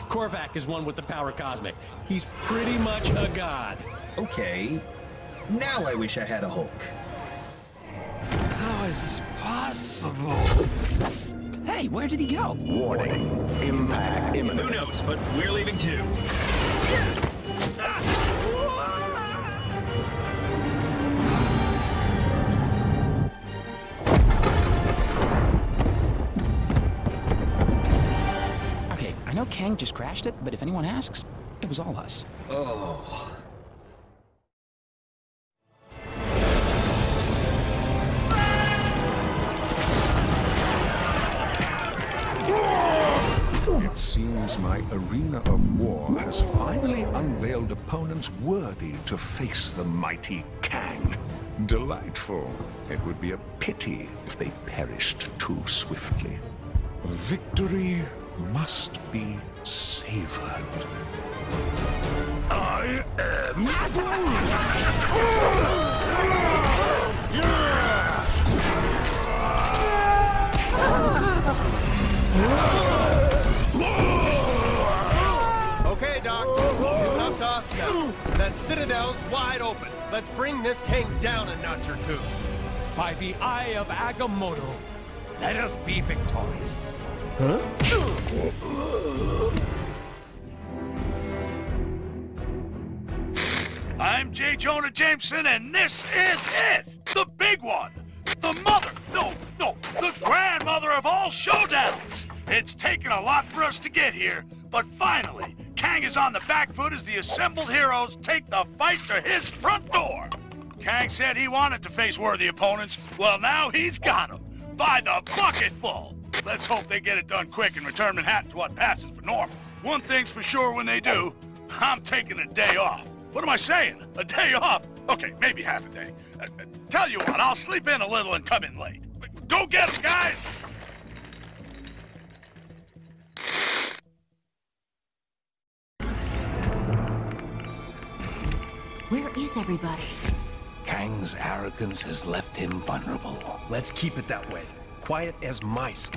Korvac is one with the power cosmic. He's pretty much a god. Okay, now I wish I had a Hulk. How is this possible? Hey, where did he go? Warning. Impact imminent. Who knows, but we're leaving too. Okay, I know Kang just crashed it, but if anyone asks, it was all us. Oh. It seems my arena of war has finally unveiled opponents worthy to face the mighty Kang. Delightful. It would be a pity if they perished too swiftly. Victory must be savored. I am Okay, Doc. It's up to us now. That Citadel's wide open. Let's bring this king down a notch or two. By the eye of Agamotto, let us be victorious. Huh? I'm J. Jonah Jameson, and this is it! The big one! The mother, the grandmother of all showdowns! It's taken a lot for us to get here, but finally, Kang is on the back foot as the assembled heroes take the fight to his front door. Kang said he wanted to face worthy opponents. Well, now he's got them. By the bucketful. Let's hope they get it done quick and return Manhattan to what passes for normal. One thing's for sure when they do, I'm taking a day off. What am I saying? A day off? Okay, maybe half a day. Tell you what, I'll sleep in a little and come in late. Go get them, guys! Where is everybody? Kang's arrogance has left him vulnerable. Let's keep it that way. Quiet as mice.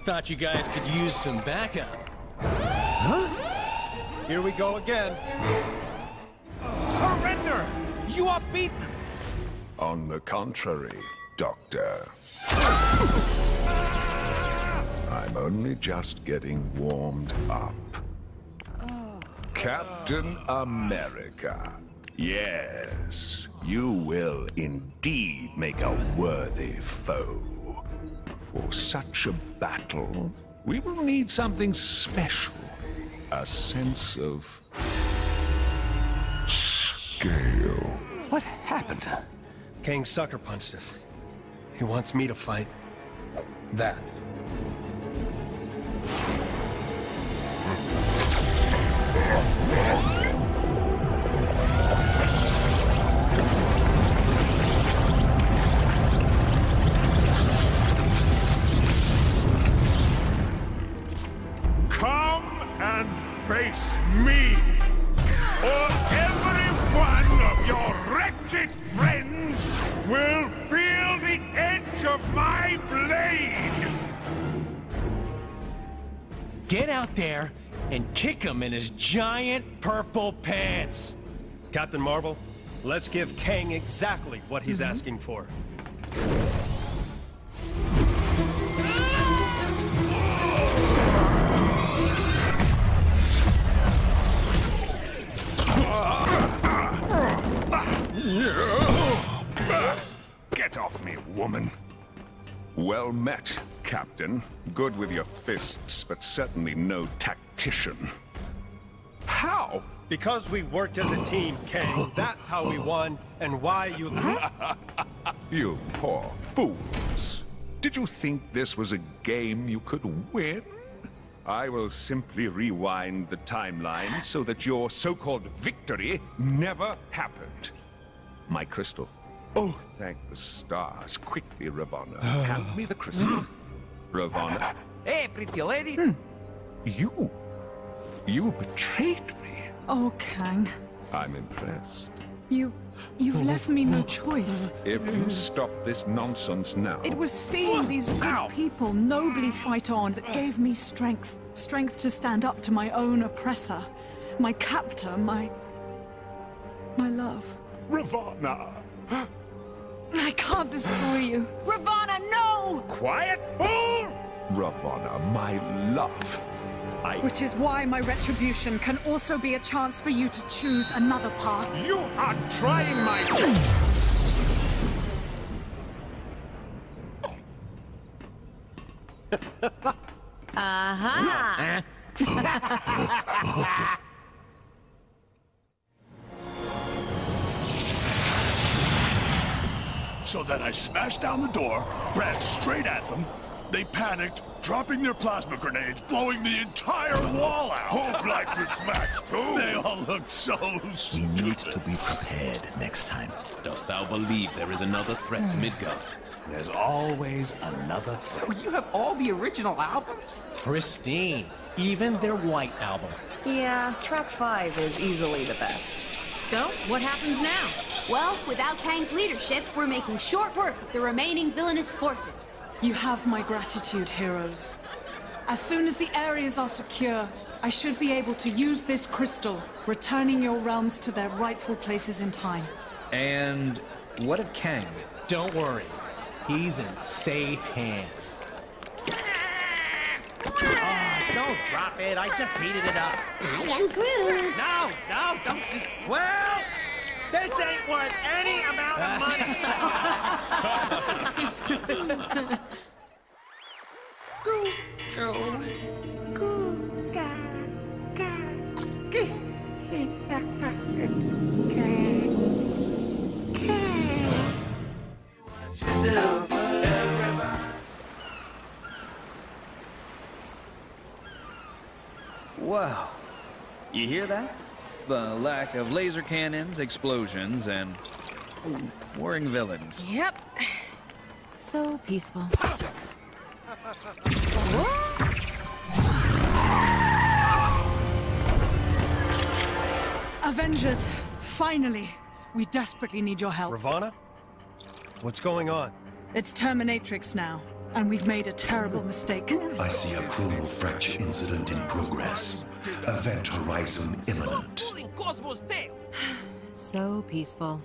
Thought you guys could use some backup. Huh? Here we go again. Surrender! You are beaten! On the contrary, Doctor. I'm only just getting warmed up. Captain America. Yes, you will indeed make a worthy foe. For such a battle, we will need something special. A sense of scale. What happened? Kang sucker punched us. He wants me to fight that. face me, or every one of your wretched friends will feel the edge of my blade! Get out there and kick him in his giant purple pants! Captain Marvel, let's give Kang exactly what he's asking for. Get off me, woman. Well met, Captain. Good with your fists, but certainly no tactician. How? Because we worked as a team, Kang. That's how we won, and why you... You poor fools. Did you think this was a game you could win? I will simply rewind the timeline so that your so-called victory never happened. My crystal. Oh, thank the stars. Quickly, Ravonna. Hand me the crystal. Ravonna. Hey, pretty lady. You betrayed me. Oh, Kang. I'm impressed. You've left me no choice. If you stop this nonsense now... It was seeing these good people nobly fight on that gave me strength. Strength to stand up to my own oppressor. My captor, my love. Ravonna! I can't destroy you. Ravonna, no! Quiet, fool! Ravonna, my love. Which is why my retribution can also be a chance for you to choose another path. You are trying my... Aha! So then I smashed down the door, ran straight at them. They panicked, dropping their plasma grenades, blowing the entire wall out. Who'd like to smash too? They all looked so stupid. We need to be prepared next time. Dost thou believe there is another threat to Midgard? There's always another threat. You have all the original albums? Pristine. Even their White album. Yeah, track 5 is easily the best. So, what happens now? Well, without Kang's leadership, we're making short work of the remaining villainous forces. You have my gratitude, heroes. As soon as the areas are secure, I should be able to use this crystal, returning your realms to their rightful places in time. And what of Kang? Don't worry. He's in safe hands. Oh, don't drop it. I just heated it up. I am Groot. No, don't just... Well, this ain't worth any amount of money. Wow. You hear that? The lack of laser cannons, explosions, and warring villains. Yep. So peaceful. Avengers, finally. We desperately need your help. Ravonna? What's going on? It's Terminatrix now, and we've made a terrible mistake. I see a chromal fracture incident in progress. Event horizon imminent. So peaceful.